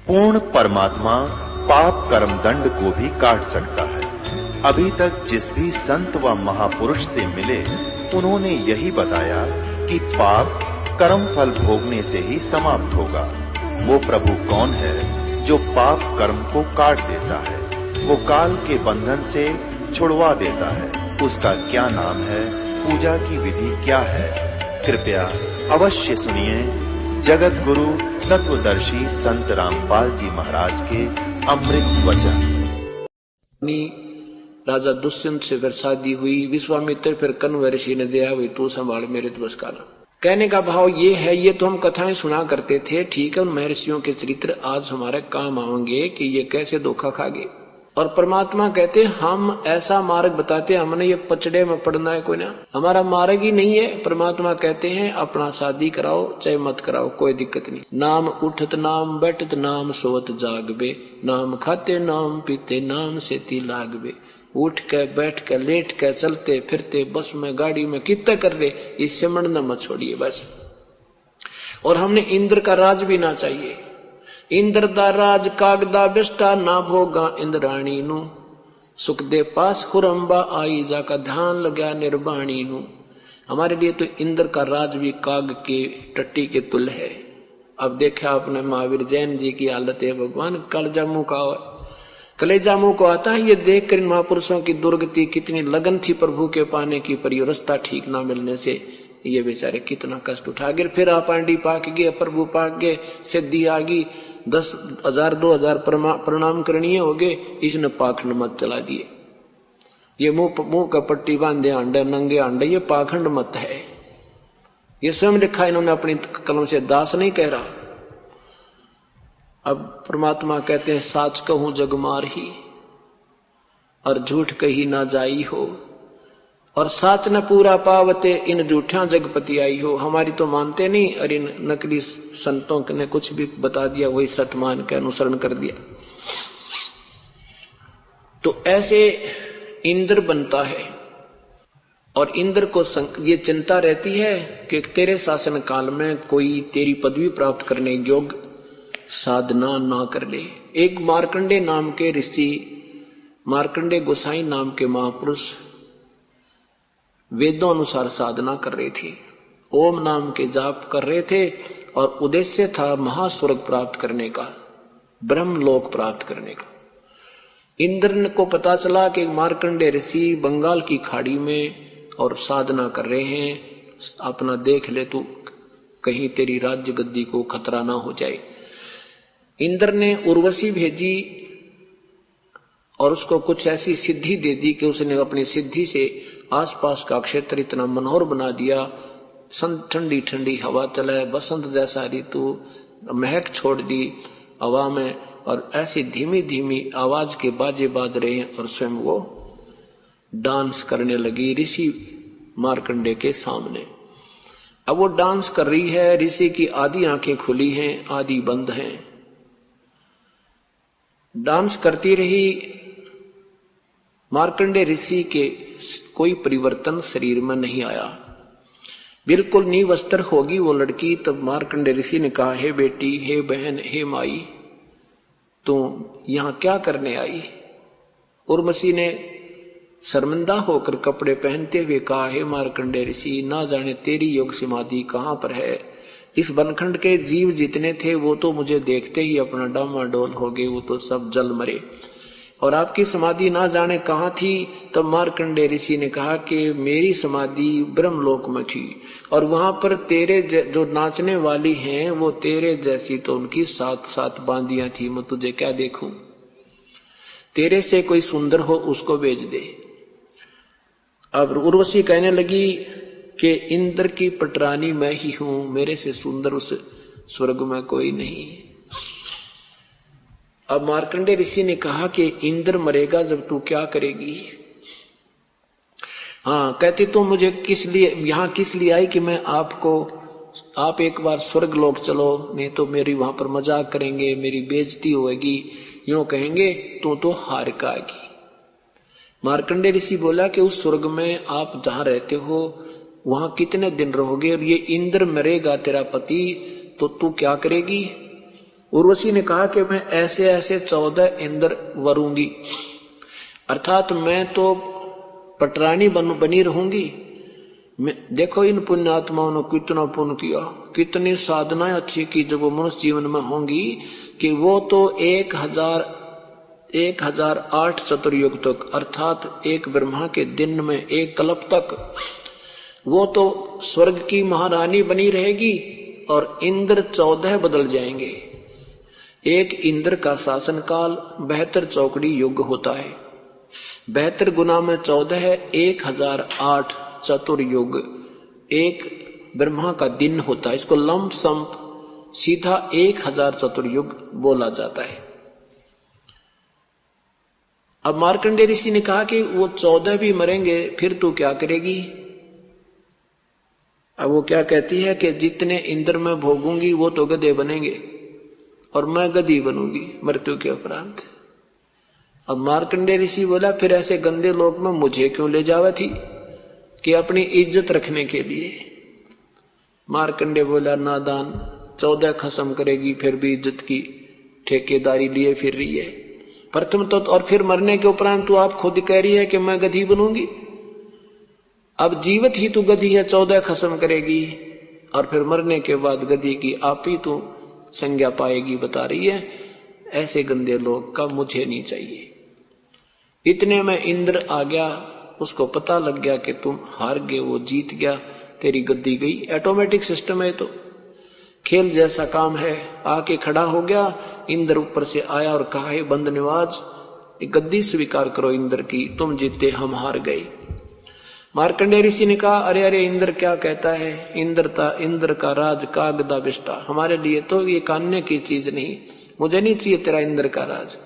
पूर्ण परमात्मा पाप कर्म दंड को भी काट सकता है। अभी तक जिस भी संत व महापुरुष से मिले उन्होंने यही बताया कि पाप कर्म फल भोगने से ही समाप्त होगा। वो प्रभु कौन है जो पाप कर्म को काट देता है, वो काल के बंधन से छुड़वा देता है। उसका क्या नाम है, पूजा की विधि क्या है? कृपया अवश्य सुनिए जगत गुरु तत्वदर्शी संत रामपाल जी महाराज के अमृत वचन। राजा दुष्यंत से फिर शादी हुई, विश्वामित्र फिर कण्व ऋषि ने दिया हुई तू संभाल मेरे दिवस का नाम। कहने का भाव ये है, ये तो हम कथाएं सुना करते थे, ठीक है, उन महर्षियों के चरित्र आज हमारे काम आएंगे कि ये कैसे धोखा खा गए। और परमात्मा कहते हम ऐसा मार्ग बताते, हमने ये पचड़े में पड़ना है कोई ना, हमारा मार्ग ही नहीं है। परमात्मा कहते हैं अपना शादी कराओ चाहे मत कराओ कोई दिक्कत नहीं। नाम उठत नाम बैठत नाम सोवत जागबे, नाम खाते नाम पीते नाम सेती लागबे। उठ के बैठ के लेट के चलते फिरते बस में गाड़ी में कितने कर ले, इस सिमरण न मत छोड़िए बस। और हमने इंद्र का राज भी ना चाहिए। इंद्र दा राज कागदा बेस्टा ना भोगा इंद्राणी नु, सुख दे पास हुरंबा आई जाका ध्यान लगा निर्वाणी नु। हमारे लिए तो इंद्र का राज भी काग के टट्टी के तुल है। अब देखा आपने महावीर जैन जी की हालत है, भगवान कलेजा मुंह का कलेजा मुंह को आता है। ये देख कर इन महापुरुषों की दुर्गति, कितनी लगन थी प्रभु के पाने की, पर रास्ता ठीक ना मिलने से ये बेचारे कितना कष्ट उठा गए। फिर आप आंडी पाक गए, प्रभु पाक गए, सिद्धि आ गई, 10,000 2,000 प्रणाम करणीय हो गए, इसने पाखंड मत चला दिए। ये मुंह का पट्टी बांधे अंडे नंगे अंडे, ये पाखंड मत है। ये स्वयं लिखा इन्होंने अपनी कलम से, दास नहीं कह रहा। अब परमात्मा कहते हैं साच कहूं जग मार ही, और झूठ कही ना जाई हो, और साच न पूरा पावते इन झूठा जगपति आई हो। हमारी तो मानते नहीं, और इन नकली संतों ने कुछ भी बता दिया वही सत्य मान के अनुसरण कर दिया। तो ऐसे इंद्र बनता है, और इंद्र को ये चिंता रहती है कि तेरे शासन काल में कोई तेरी पदवी प्राप्त करने योग्य साधना ना कर ले। एक मार्कंडे नाम के ऋषि, मार्कंडे गोसाई नाम के महापुरुष वेदों अनुसार साधना कर रहे थे, ओम नाम के जाप कर रहे थे, और उद्देश्य था महास्वर्ग प्राप्त करने का, ब्रह्मलोक प्राप्त करने का। इंद्र को पता चला कि मार्कंडे ऋषि बंगाल की खाड़ी में और साधना कर रहे हैं, अपना देख ले तू, कहीं तेरी राज्य गद्दी को खतरा ना हो जाए। इंद्र ने उर्वशी भेजी और उसको कुछ ऐसी सिद्धि दे दी कि उसने अपनी सिद्धि से आसपास का क्षेत्र इतना मनोहर बना दिया। ठंडी ठंडी हवा चले, बसंत जैसा ऋतु, महक छोड़ दी हवा में, और ऐसी धीमी धीमी आवाज के बाजे बाज रहे हैं, और स्वयं वो डांस करने लगी ऋषि मार्कंडे के सामने। अब वो डांस कर रही है, ऋषि की आधी आंखें खुली हैं, आधी बंद हैं। डांस करती रही। मार्कंडे ऋषि के कोई परिवर्तन शरीर में नहीं आया, बिल्कुल निवस्त्र होगी वो लड़की। तब मार्कंडे ऋषि ने कहा, हे बेटी, हे बहन, हे माई, तू यहां क्या करने आई? उर्वशी ने शर्मिंदा होकर कपड़े पहनते हुए कहा, हे मार्कंडे ऋषि, ना जाने तेरी योग समाधि कहां पर है। इस बनखंड के जीव जितने थे वो तो मुझे देखते ही अपना डामाडोल हो गए, वो तो सब जल मरे, और आपकी समाधि ना जाने कहां थी। तब मार्कंडे ऋषि ने कहा कि मेरी समाधि ब्रह्मलोक में थी, और वहां पर तेरे जो नाचने वाली हैं वो तेरे जैसी, तो उनकी 7-7 बांदियां थी। मैं तुझे क्या देखूं, तेरे से कोई सुंदर हो उसको भेज दे। अब उर्वशी कहने लगी कि इंद्र की पटरानी मैं ही हूं, मेरे से सुंदर उस स्वर्ग में कोई नहीं। अब मार्कंडे ऋषि ने कहा कि इंद्र मरेगा जब तू क्या करेगी? हाँ, कहती तो मुझे किस लिए यहां किस लिए आई कि मैं आप एक बार स्वर्ग लोक चलो, नहीं तो मेरी वहां पर मजाक करेंगे, मेरी बेइज्जती होगी, यूं कहेंगे तू तो हार का आएगी। मार्कंडे ऋषि बोला कि उस स्वर्ग में आप जहां रहते हो वहां कितने दिन रहोगे, और ये इंद्र मरेगा तेरा पति, तो तू क्या करेगी? उर्वशी ने कहा कि मैं ऐसे ऐसे 14 इंद्र वरूंगी, अर्थात मैं तो पटरानी बनी रहूंगी। देखो इन पुण्यात्माओं ने कितना पुण्य किया, कितनी साधनाएं अच्छी की जब वो मनुष्य जीवन में होंगी कि वो तो 1008 चतुर्युग तक, अर्थात एक ब्रह्मा के दिन में एक कल्प तक वो तो स्वर्ग की महारानी बनी रहेगी और इंद्र 14 बदल जाएंगे। एक इंद्र का शासन काल 72 चौकड़ी युग होता है। 72 गुना में 14 है, 1008 चतुर्युग एक ब्रह्मा का दिन होता है। इसको लंप संप सीधा 1000 चतुर्युग बोला जाता है। अब मार्कंडेय ऋषि ने कहा कि वो 14 भी मरेंगे, फिर तू क्या करेगी? अब वो क्या कहती है कि जितने इंद्र मैं भोगूंगी वो तो गधे बनेंगे और मैं गधी बनूंगी मृत्यु के उपरांत। अब मार्कंडेय ऋषि बोला फिर ऐसे गंदे लोक में मुझे क्यों ले जावा थी? कि अपनी इज्जत रखने के लिए। मार्कंडेय बोला नादान, 14 खत्म करेगी फिर भी इज्जत की ठेकेदारी लिए फिर रही है। प्रथम तो और फिर मरने के उपरांत तू आप खुद कह रही है कि मैं गधी बनूंगी। अब जीवित ही तू गधी है, 14 खत्म करेगी और फिर मरने के बाद गधी की आप ही तू संज्ञा पाएगी, बता रही है। ऐसे गंदे लोग का मुझे नहीं चाहिए। इतने में इंद्र आ गया, उसको पता लग गया कि तुम हार गए, वो जीत गया, तेरी गद्दी गई। ऑटोमेटिक सिस्टम है, तो खेल जैसा काम है। आके खड़ा हो गया, इंद्र ऊपर से आया और कहा हे बंद निवाज, गद्दी स्वीकार करो इंद्र की, तुम जीते हम हार गए। मार्कंडेय ऋषि ने कहा अरे अरे इंद्र क्या कहता है, इंद्र का राज का गदा बिष्टा, हमारे लिए तो ये कानने की चीज नहीं, मुझे नहीं चाहिए तेरा इंद्र का राज।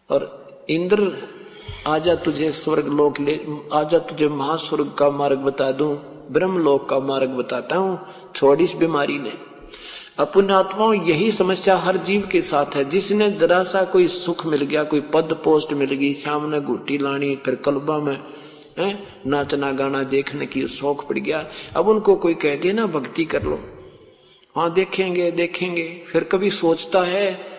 और इंद्र आजा तुझे स्वर्ग लोक ले, आजा तुझे महास्वर्ग का मार्ग बता दूं, ब्रह्मलोक का मार्ग बताता हूं, छोड़ इस बीमारी ने। पुण्यात्माओं यही समस्या हर जीव के साथ है। जिसने जरा सा कोई सुख मिल गया, कोई पद पोस्ट मिल गई, शाम ने घुट्टी लानी, फिर कलबा में नाचना गाना देखने की शौक पड़ गया, अब उनको कोई कह दे ना भक्ति कर लो, हाँ देखेंगे देखेंगे, फिर कभी सोचता है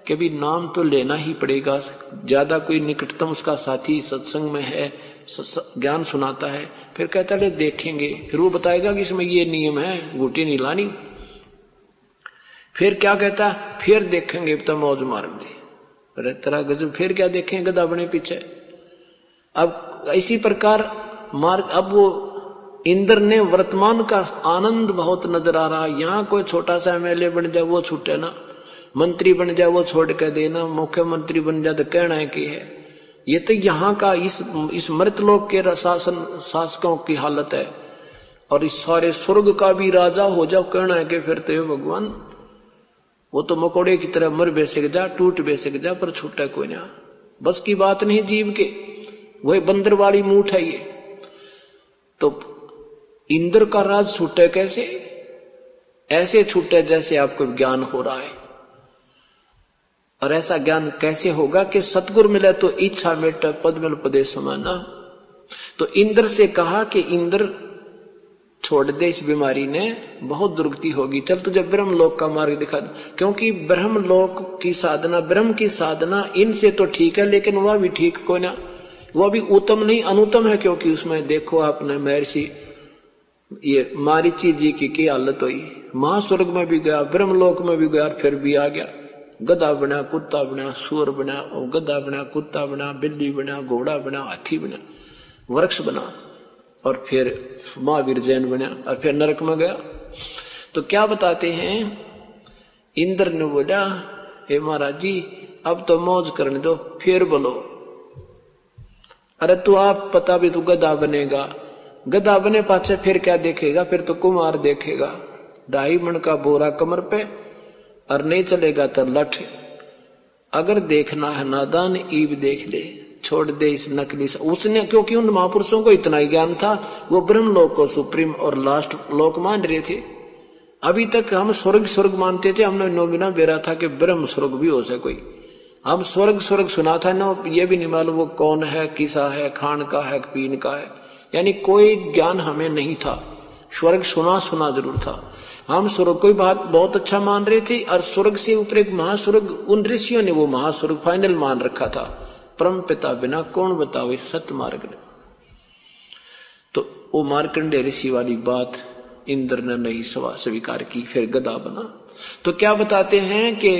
कि भी नाम तो लेना ही पड़ेगा। ज्यादा कोई निकटतम उसका साथी सत्संग में है, ज्ञान सुनाता है, फिर कहता है देखेंगे, फिर वो बताएगा कि इसमें ये नियम है, घुट्टी नहीं लानी। फिर क्या कहता, फिर देखेंगे तो मौज मार दे, अरे तेरा गजब, फिर क्या देखेंगे गधा बने पीछे। अब इसी प्रकार मार्ग, अब वो इंद्र ने वर्तमान का आनंद बहुत नजर आ रहा। यहाँ कोई छोटा सा एमएलए बन जाए वो छूटे ना, मंत्री बन जाए वो छोड़ कर देना, मुख्यमंत्री बन जाए तो कहना है कि है। ये तो यहाँ का इस मृतलोक के शासकों की हालत है। और इस सारे स्वर्ग का भी राजा हो जाओ, कहना है कि फिर तो भगवान वो तो मकोड़े की तरह मर बेसक जा, टूट बेसक जा, पर छूटा कोई ना। बस की बात नहीं जीव के, वही बंदर वाली मूठ है ये। तो इंद्र का राज छूटे कैसे? ऐसे छूटे जैसे आपको ज्ञान हो रहा है। और ऐसा ज्ञान कैसे होगा कि सतगुरु मिले तो इच्छा मेट पद मिल पदे समाना। तो इंद्र से कहा कि इंद्र छोड़ दे इस बीमारी ने, बहुत दुर्गति होगी, चल तुझे ब्रह्मलोक का मार्ग दिखा दो। क्योंकि ब्रह्मलोक की साधना, ब्रह्म की साधना इनसे तो ठीक है, लेकिन वह भी ठीक को ना, वह भी उत्तम नहीं अनुत्तम है। क्योंकि उसमें देखो आपने महर्षि ये मारीची जी की हालत हुई, महास्वर्ग में भी गया, ब्रह्मलोक में भी गया, फिर भी आ गया। गधा बना, कुत्ता बना, सुअर बना, और गधा बना, कुत्ता बना, बिल्ली बना, घोड़ा बना, हाथी बना, वृक्ष बना, और फिर महावीर जैन बना, और फिर नरक में गया। तो क्या बताते हैं, इंद्र ने बोला हे महाराज जी अब तो मौज करने दो, फिर बोलो। अरे तू आप पता भी तू गधा बनेगा, गधा बने पाछे फिर क्या देखेगा? फिर तो कुमार देखेगा, 2.5 मन का बोरा कमर पे, और नहीं चलेगा तो लठ। अगर देखना है नादान ईब देख ले, छोड़ दे इस नकली से। उसने, क्योंकि उन महापुरुषों को इतना ही ज्ञान था, वो ब्रह्म लोक को सुप्रीम और लास्ट लोक मान रहे थे। अभी तक हम स्वर्ग स्वर्ग मानते थे, हमने नोबिना बेरा था कि ब्रह्म स्वर्ग भी हो सके कोई। हम स्वर्ग स्वर्ग सुना था ना, ये भी नहीं मालूम वो कौन है, किसा है, खान का है, पीन का है, यानी कोई ज्ञान हमें नहीं था। स्वर्ग सुना सुना जरूर था। हम स्वर्ग को बात बहुत अच्छा मान रहे थे और स्वर्ग से ऊपर एक महास्वर्ग, उन ऋषियों ने वो महास्वर्ग फाइनल मान रखा था। परम पिता बिना कौन बतावे सत्य मार्ग ने। तो वो मार्कंडेय ऋषि वाली बात इंद्र ने नहीं स्वीकार की, फिर गदा बना। तो क्या बताते हैं कि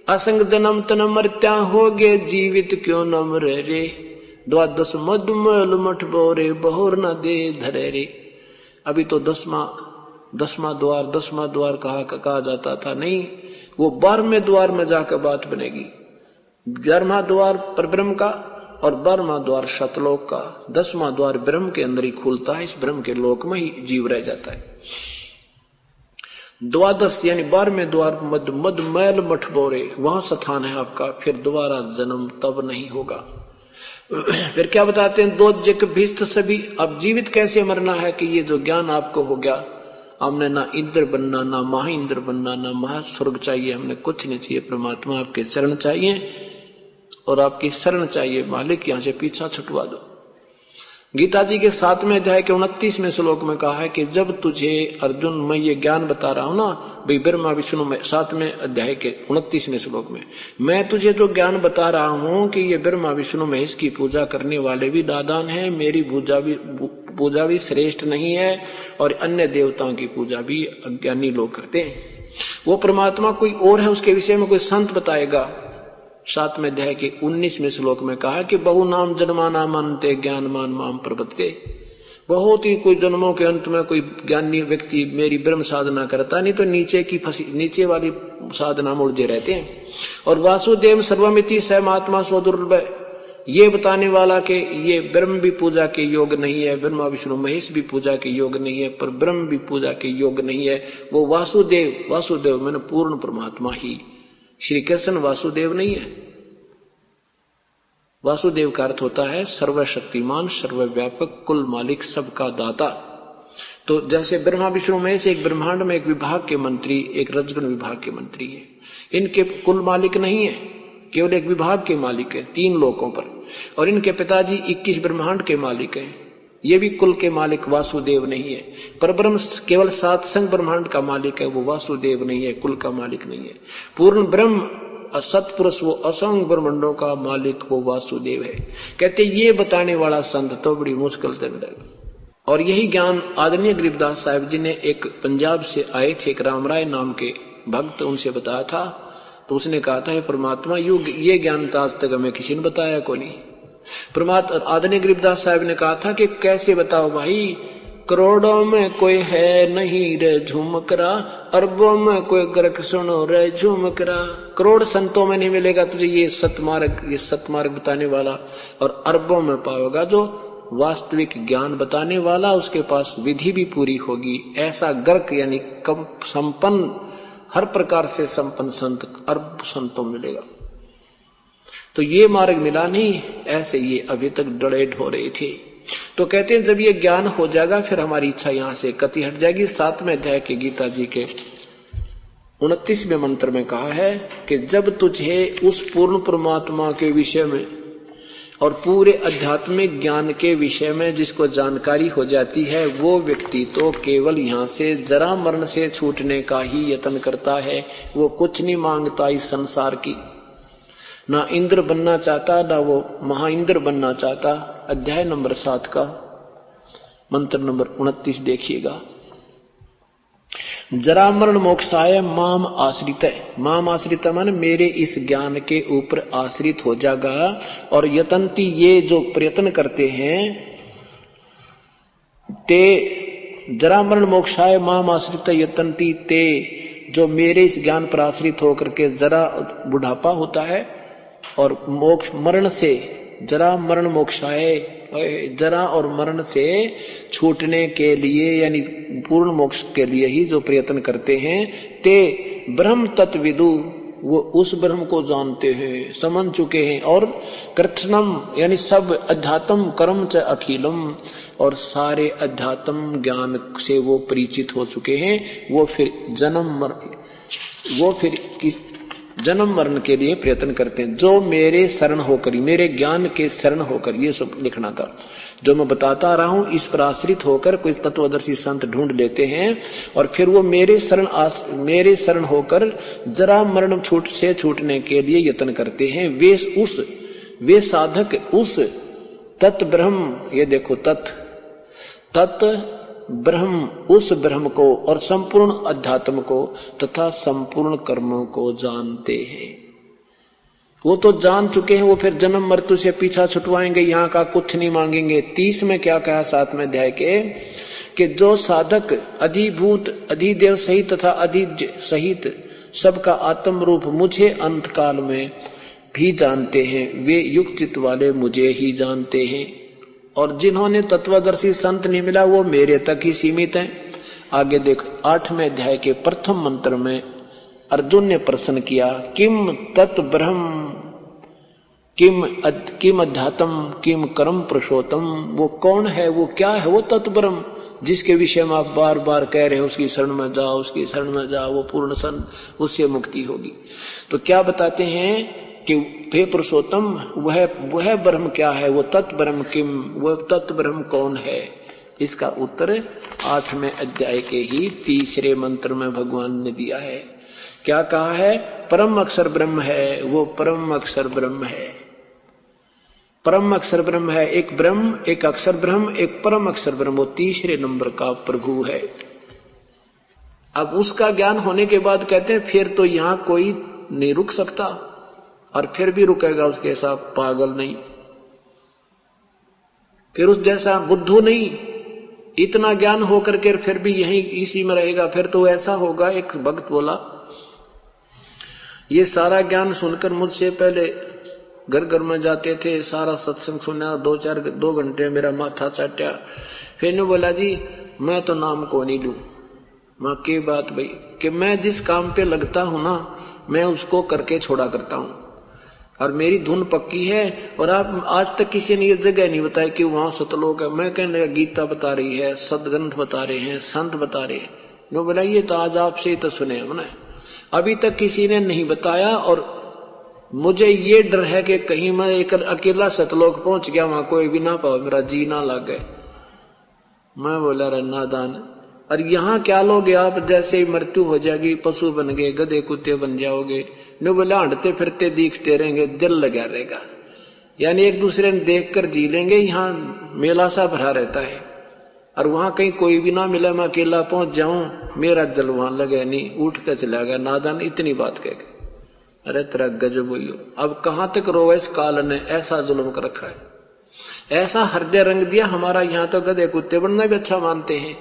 असंग जन्म तन मर्त्या हो गे, जीवित क्यों न मरे रे, द्वादश मधुमल मठ बोरे, बहुर न दे धरे रे। अभी तो दसवां द्वार कहा जाता था, नहीं, वो 12वें द्वार में जाकर बात बनेगी। 11वां द्वार परब्रह्म का और 12वां द्वार सतलोक का, 10वां द्वार ब्रह्म के अंदर ही खुलता है, इस ब्रह्म के लोक में ही जीव रह जाता है। द्वादश यानी 12वें द्वार मद मैल मठ बोरे, वहां स्थान है आपका, फिर दोबारा जन्म तब नहीं होगा। फिर क्या बताते हैं, दो जग भीस्त सभी। अब जीवित कैसे मरना है कि ये जो ज्ञान आपको हो गया, हमने ना इंद्र बनना, ना महाइंद्र बनना, ना महास्वर्ग चाहिए, हमने कुछ नहीं चाहिए। परमात्मा आपके चरण चाहिए और आपकी शरण चाहिए। मालिक यहां से पीछा छुटवा दो। गीता जी के 7वें अध्याय के 29वें श्लोक में कहा है कि जब तुझे अर्जुन मैं ये ज्ञान बता रहा हूं ना, भाई ब्रह्मा विष्णु में 7वें अध्याय के 29वें श्लोक में मैं तुझे जो ज्ञान बता रहा हूं कि ये ब्रह्मा विष्णु महेश की पूजा करने वाले भी नादान है, मेरी पूजा भी श्रेष्ठ नहीं है, और अन्य देवताओं की पूजा भी अज्ञानी लोग करते हैं। वो परमात्मा कोई और है, उसके विषय में कोई संत बताएगा। 7वें अध्याय के 19वें श्लोक में कहा कि बहु नाम जन्माना मानते ज्ञान मान माम प्रपत्ते। बहुत ही कोई जन्मों के अंत में कोई ज्ञानी व्यक्ति मेरी ब्रह्म साधना करता, नहीं तो नीचे वाली साधना में उलझे रहते हैं। और वासुदेव सर्वमिति सहमात्मा स्वदुर्लभ, ये बताने वाला कि ये ब्रह्म भी पूजा के योग नहीं है, ब्रह्मा विष्णु महेश भी पूजा के योग नहीं है, पर ब्रह्म भी पूजा के योग नहीं है। वो वासुदेव मैंने पूर्ण परमात्मा ही, श्री कृष्ण वासुदेव नहीं है। वासुदेव का अर्थ होता है सर्वशक्तिमान, सर्वव्यापक, कुल मालिक, सबका दाता। तो जैसे ब्रह्मा विष्णु महेश एक ब्रह्मांड में एक विभाग के मंत्री, एक रजगण विभाग के मंत्री है, इनके कुल मालिक नहीं है, केवल एक विभाग के मालिक है 3 लोकों पर। और इनके पिताजी 21 ब्रह्मांड के मालिक हैं, ये भी कुल के मालिक वासुदेव नहीं है। पर ब्रह्म केवल 7 संग ब्रह्मांड का मालिक है, वो वासुदेव नहीं है, कुल का मालिक नहीं है। पूर्ण ब्रह्म सत्पुरुष, वो असंग ब्रह्मांडों का मालिक, वो वासुदेव है। कहते ये बताने वाला संत तो बड़ी मुश्किल से मिलेगा। और यही ज्ञान आदरणीय गरीबदास साहिब जी ने एक पंजाब से आए थे, एक रामराय नाम के भक्त, उनसे बताया था। तो उसने कहा था, परमात्मा ये ज्ञान तो आज तक हमें किसी ने बताया को नहीं। परमात्मा आदरणीय गरीबदास साहब ने कहा था कि कैसे बताओ भाई, करोड़ों में कोई है नहीं रे झुमकरा, अरबों में कोई ग्रक सुनो रे झुमकरा। करोड़ संतों में नहीं मिलेगा तुझे ये सतमार्ग बताने वाला, और अरबों में पाओगा जो वास्तविक ज्ञान बताने वाला, उसके पास विधि भी पूरी होगी। ऐसा गर्क यानी कम संपन्न, हर प्रकार से संपन्न संत अरब संतों मिलेगा। तो ये मार्ग मिला नहीं, ऐसे ये अभी तक डड़ेड हो रहे थे। तो कहते हैं जब ये ज्ञान हो जाएगा फिर हमारी इच्छा यहां से कति हट जाएगी। 7वें अध्याय के गीता जी के 29वें मंत्र में कहा है कि जब तुझे उस पूर्ण परमात्मा के विषय में और पूरे आध्यात्मिक ज्ञान के विषय में जिसको जानकारी हो जाती है, वो व्यक्ति तो केवल यहाँ से जरा मरण से छूटने का ही यत्न करता है। वो कुछ नहीं मांगता इस संसार की, ना इंद्र बनना चाहता, ना वो महाइंद्र बनना चाहता। अध्याय नंबर 7 का मंत्र नंबर 29 देखिएगा। जरा मरण मोक्षाय माम आश्रित है। माम आश्रित माने मेरे इस ज्ञान के ऊपर आश्रित हो जाएगा। और यतंती, ये जो प्रयत्न करते हैं, ते जरा मरण मोक्षाय माम आश्रित यतंती, ते जो मेरे इस ज्ञान पर आश्रित होकर के जरा बुढ़ापा होता है और मोक्ष मरण से, जरा मरण मोक्षाय, जरा और मरण से छूटने के लिए यानी पूर्ण मोक्ष के लिए ही जो प्रयत्न करते हैं, ते ब्रह्म तत्विदु, वो उस ब्रह्म को जानते हैं, समझ चुके हैं। और कृष्णम यानी सब अध्यात्म कर्म च अखिलम, और सारे अध्यात्म ज्ञान से वो परिचित हो चुके हैं। वो फिर जन्म मरण के लिए प्रयत्न करते हैं। जो मेरे शरण होकर, मेरे ज्ञान के शरण होकर, ये सब लिखना था। जो मैं बताता रहा हूं इस पर आश्रित होकर कोई तत्वदर्शी संत ढूंढ लेते हैं और फिर वो मेरे शरण होकर जरा मरण से छूटने के लिए यत्न करते हैं। वे साधक उस तत् ब्रह्म, ये देखो तत् ब्रह्म, उस ब्रह्म को और संपूर्ण अध्यात्म को तथा संपूर्ण कर्मों को जानते हैं। वो तो जान चुके हैं, वो फिर जन्म मृत्यु से पीछा छुटवाएंगे, यहाँ का कुछ नहीं मांगेंगे। 30 में क्या कहा 7वें अध्याय के, कि जो साधक अधिभूत अधिदेव सहित तथा अधिज सहित सबका आत्म रूप मुझे अंत काल में भी जानते हैं, वे युक्त चित्त वाले मुझे ही जानते हैं। और जिन्होंने तत्वदर्शी संत नहीं मिला वो मेरे तक ही सीमित हैं। आगे देख 8वें अध्याय के प्रथम मंत्र में अर्जुन ने प्रश्न किया, किम तत् ब्रह्म किम अध्यात्म किम कर्म पुरुषोत्तम, वो कौन है, वो क्या है, वो तत् ब्रह्म जिसके विषय में आप बार बार कह रहे हो उसकी शरण में जाओ, उसकी शरण में जाओ, वो पूर्ण संत, उससे मुक्ति होगी। तो क्या बताते हैं कि हे पुरुषोत्तम वह ब्रह्म क्या है, वो तत् ब्रह्म किम, वो तत् ब्रह्म कौन है। इसका उत्तर 8वें अध्याय के ही 3रे मंत्र में भगवान ने दिया है। क्या कहा है, परम अक्षर ब्रह्म है, वो परम अक्षर ब्रह्म है। परम अक्षर ब्रह्म है, एक ब्रह्म, एक अक्षर ब्रह्म, एक परम अक्षर ब्रह्म, वो 3रे नंबर का प्रभु है। अब उसका ज्ञान होने के बाद कहते हैं फिर तो यहां कोई नहीं रुक सकता, और फिर भी रुकेगा उसके जैसा पागल नहीं, फिर उस जैसा बुद्धू नहीं। इतना ज्ञान होकर के फिर भी यहीं इसी में रहेगा। फिर तो ऐसा होगा, एक भक्त बोला, ये सारा ज्ञान सुनकर मुझसे पहले घर घर में जाते थे, सारा सत्संग सुना, 2 घंटे मेरा माथा चाटा, फिर ने बोला जी मैं तो नाम को नहीं लूं। मां की बात भाई कि मैं जिस काम पे लगता हूं ना, मैं उसको करके छोड़ा करता हूं, और मेरी धुन पक्की है। और आप आज तक किसी ने ये जगह नहीं बताया कि वहां सतलोक है। मैं कहने लगा गीता बता रही है, सदग्रंथ बता रहे हैं, संत बता रहे हैं। जो बोला ये तो आज आपसे ही तो सुने हमने, अभी तक किसी ने नहीं बताया। और मुझे ये डर है कि कहीं मैं एक अकेला सतलोक पहुंच गया, वहां कोई भी ना पाओ, मेरा जी ना लगे। मैं बोला रे नादान, और यहाँ क्या लोगे आप, जैसे ही मृत्यु हो जाएगी पशु बन गए, गधे कुत्ते बन जाओगे। नो बोला हंडते फिरते दिखते रहेंगे, दिल लगा रहेगा, यानी एक दूसरे ने देख कर जी लेंगे। यहाँ मेला सा भरा रहता है, और वहां कहीं कोई भी ना मिला, मैं अकेला पहुंच जाऊं, मेरा दिल वहां लगे नहीं, उठ कर चला गया नादान। इतनी बात कह के अरे तेरा गजब हुई हो। अब कहां तक रोवे इस काल ने, ऐसा जुल्म कर रखा है, ऐसा हृदय रंग दिया हमारा। यहाँ तो गधे कुत्ते बनना भी अच्छा मानते हैं,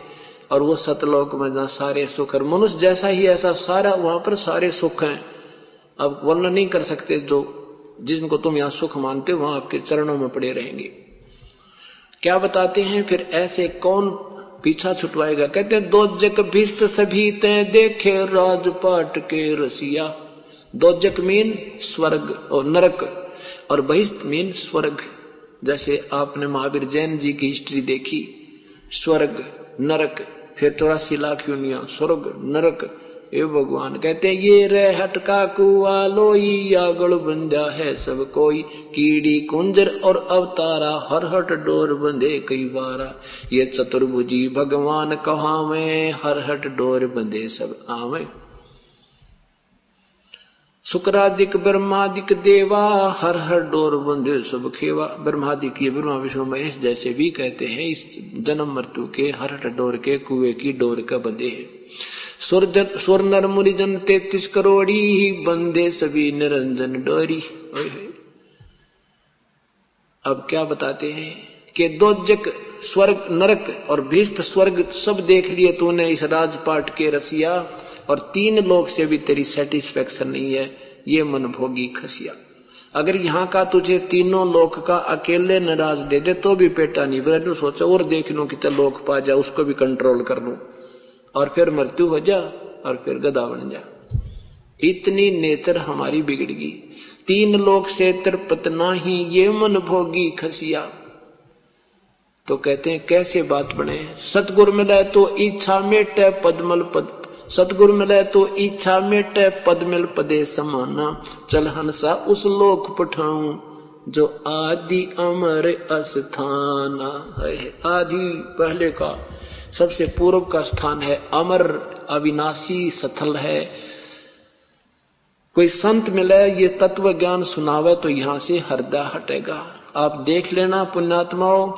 और वो सतलोक में जहाँ सारे सुख, मनुष्य जैसा ही ऐसा सारा वहां पर सारे सुख हैं। अब वर्णन नहीं कर सकते, जो जिनको तुम यहाँ सुख मानते हो वहां आपके चरणों में पड़े रहेंगे। क्या बताते हैं फिर, ऐसे कौन पीछा छुटवाएगा। कहते हैं दोजक भिस्त सभी ते देखे राजपाट के रसिया। दोजक मीन स्वर्ग और नरक, और बहिष्ठ मीन स्वर्ग। जैसे आपने महावीर जैन जी की हिस्ट्री देखी, स्वर्ग नरक, फिर 84 लाख योनियां, स्वर्ग नरक। ये भगवान कहते हैं ये रे हटका कुआ लोई आगड़ बंधा है सब कोई, कीड़ी कुंजर और अवतारा हर हट डोर बंधे कई बारा। ये चतुर्भुजी भगवान कहावे, हर हट डोर बंधे सब आवे। शुक्रादिक ब्रह्मादिक देवा, हर हर डोर बंधे सब खेवा। ब्रह्मादि की ब्रह्मा विष्णु महेश जैसे भी कहते हैं इस जन्म मृत्यु के हर हर डोर के कुएं की डोर का बंधे है। स्वर नर मुनिजन 33 करोड़ी ही बंधे सभी निरंजन डोरी। अब क्या बताते हैं कि दोजक स्वर्ग नरक और भीष्ट स्वर्ग सब देख लिए तूने इस राजपाट के रसिया, और 3 लोक से भी तेरी सेटिस्फेक्शन नहीं है, ये मन भोगी खसिया। अगर यहाँ का तुझे 3 लोक का अकेले नाराज दे दे तो भी पेटा नहीं भरा। तो सोचा और देख लूं कितना लोक पा जा, उसको भी कंट्रोल कर लूं, और फिर मृत्यु हो जा, और फिर गधा बन जा। इतनी नेचर हमारी बिगड़ गई। 3 लोक से तृप्त नाही, ये मन भोगी खसिया। तो कहते हैं कैसे बात बने, सतगुरु मिले तो इच्छा मेटे पद्मल पद, सतगुरु मिले तो इच्छा मेटे, पद मिल पदे समाना, चल हंसा उस लोक पठाऊं, जो आदि अमर अस्थाना है। आदि पहले का सबसे पूर्व का स्थान है, अमर अविनाशी स्थल है। कोई संत मिले ये तत्व ज्ञान सुनावे तो यहां से हृदय हटेगा। आप देख लेना पुण्यात्माओं,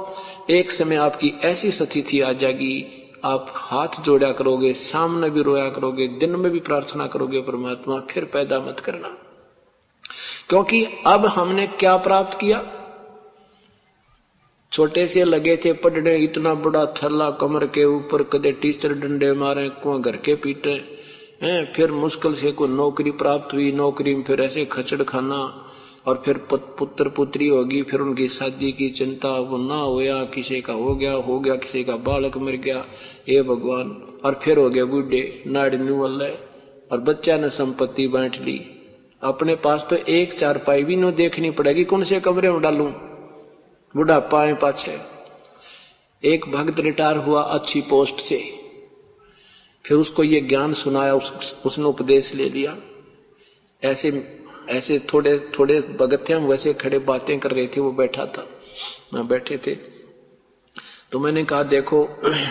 एक समय आपकी ऐसी स्थिति आ जाएगी, आप हाथ जोड़ा करोगे, सामने भी रोया करोगे, दिन में भी प्रार्थना करोगे परमात्मा फिर पैदा मत करना। क्योंकि अब हमने क्या प्राप्त किया? छोटे से लगे थे पढ़ने, इतना बड़ा थल्ला कमर के ऊपर, कदे टीचर डंडे मारे, कुआ घर के पीटे हैं, फिर मुश्किल से कोई नौकरी प्राप्त हुई, नौकरी में फिर ऐसे खचड़ खाना, और फिर पुत्र पुत्री होगी, फिर उनकी शादी की चिंता, वो ना होया, किसी का हो गया, किसी का बालक मर गया, हे भगवान, और फिर हो गया बूढ़े, नाड़ न्यूल है, और बच्चा ने संपत्ति बांट ली। अपने पास तो एक चारपाई भी न देखनी पड़ेगी, कौन से कमरे में डालूं, बुढ़ापा है पाछे। एक भक्त रिटायर हुआ अच्छी पोस्ट से, फिर उसको ये ज्ञान सुनाया, उसने उपदेश ले लिया। ऐसे थोड़े थोड़े भगत थे हम, वैसे खड़े बातें कर रहे थे, वो बैठा था, मैं बैठे थे, तो मैंने कहा देखो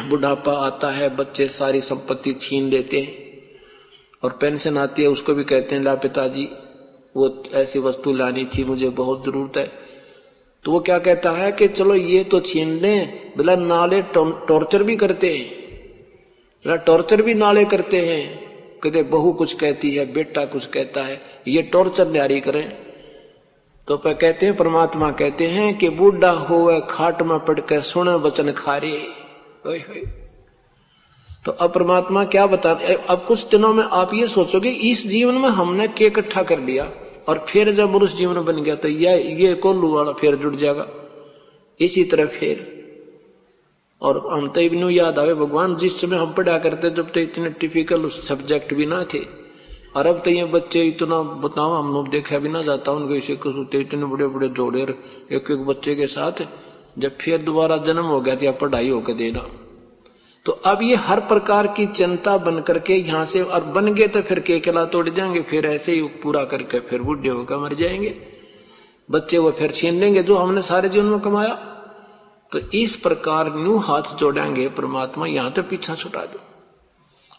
बुढ़ापा आता है, बच्चे सारी संपत्ति छीन लेते हैं, और पेंशन आती है, उसको भी कहते हैं ला पिताजी वो ऐसी वस्तु लानी थी, मुझे बहुत जरूरत है। तो वो क्या कहता है कि चलो ये तो छीन लें, बोला नाले टॉर्चर भी करते हैं, बोला टॉर्चर भी नाले करते हैं, कदे बहू कुछ कहती है, बेटा कुछ कहता है, ये टॉर्चर जारी करें। तो पे कहते हैं, परमात्मा कहते हैं कि बूढ़ा होवे खाट में पड़ के सुने वचन खारे। तो अब परमात्मा क्या बता, अब कुछ दिनों में आप ये सोचोगे इस जीवन में हमने क्या इकट्ठा कर लिया, और फिर जब मनुष्य जीवन बन गया तो ये कोल्लू वाला फिर जुड़ जाएगा, इसी तरह फिर। और हम तो भी नहीं याद आवे भगवान, जिस समय हम पढ़ा करते जब तो इतने टिपिकल सब्जेक्ट भी ना थे, और अब तो ये बच्चे इतना बताओ, हम देखा भी ना जाता उनके होते इतने बड़े बड़े जोड़े एक एक बच्चे के साथ, जब फिर दोबारा जन्म हो गया था पढ़ाई होकर देना। तो अब ये हर प्रकार की चिंता बन करके यहां से, और बन गए तो फिर केकला तोड़ जाएंगे, फिर ऐसे ही पूरा करके फिर बूढ़े होकर मर जाएंगे, बच्चे वो फिर छीन लेंगे जो हमने सारे जीवन में कमाया। तो इस प्रकार न्यू हाथ जोड़ेंगे परमात्मा, यहां तो पीछा छुटा दो।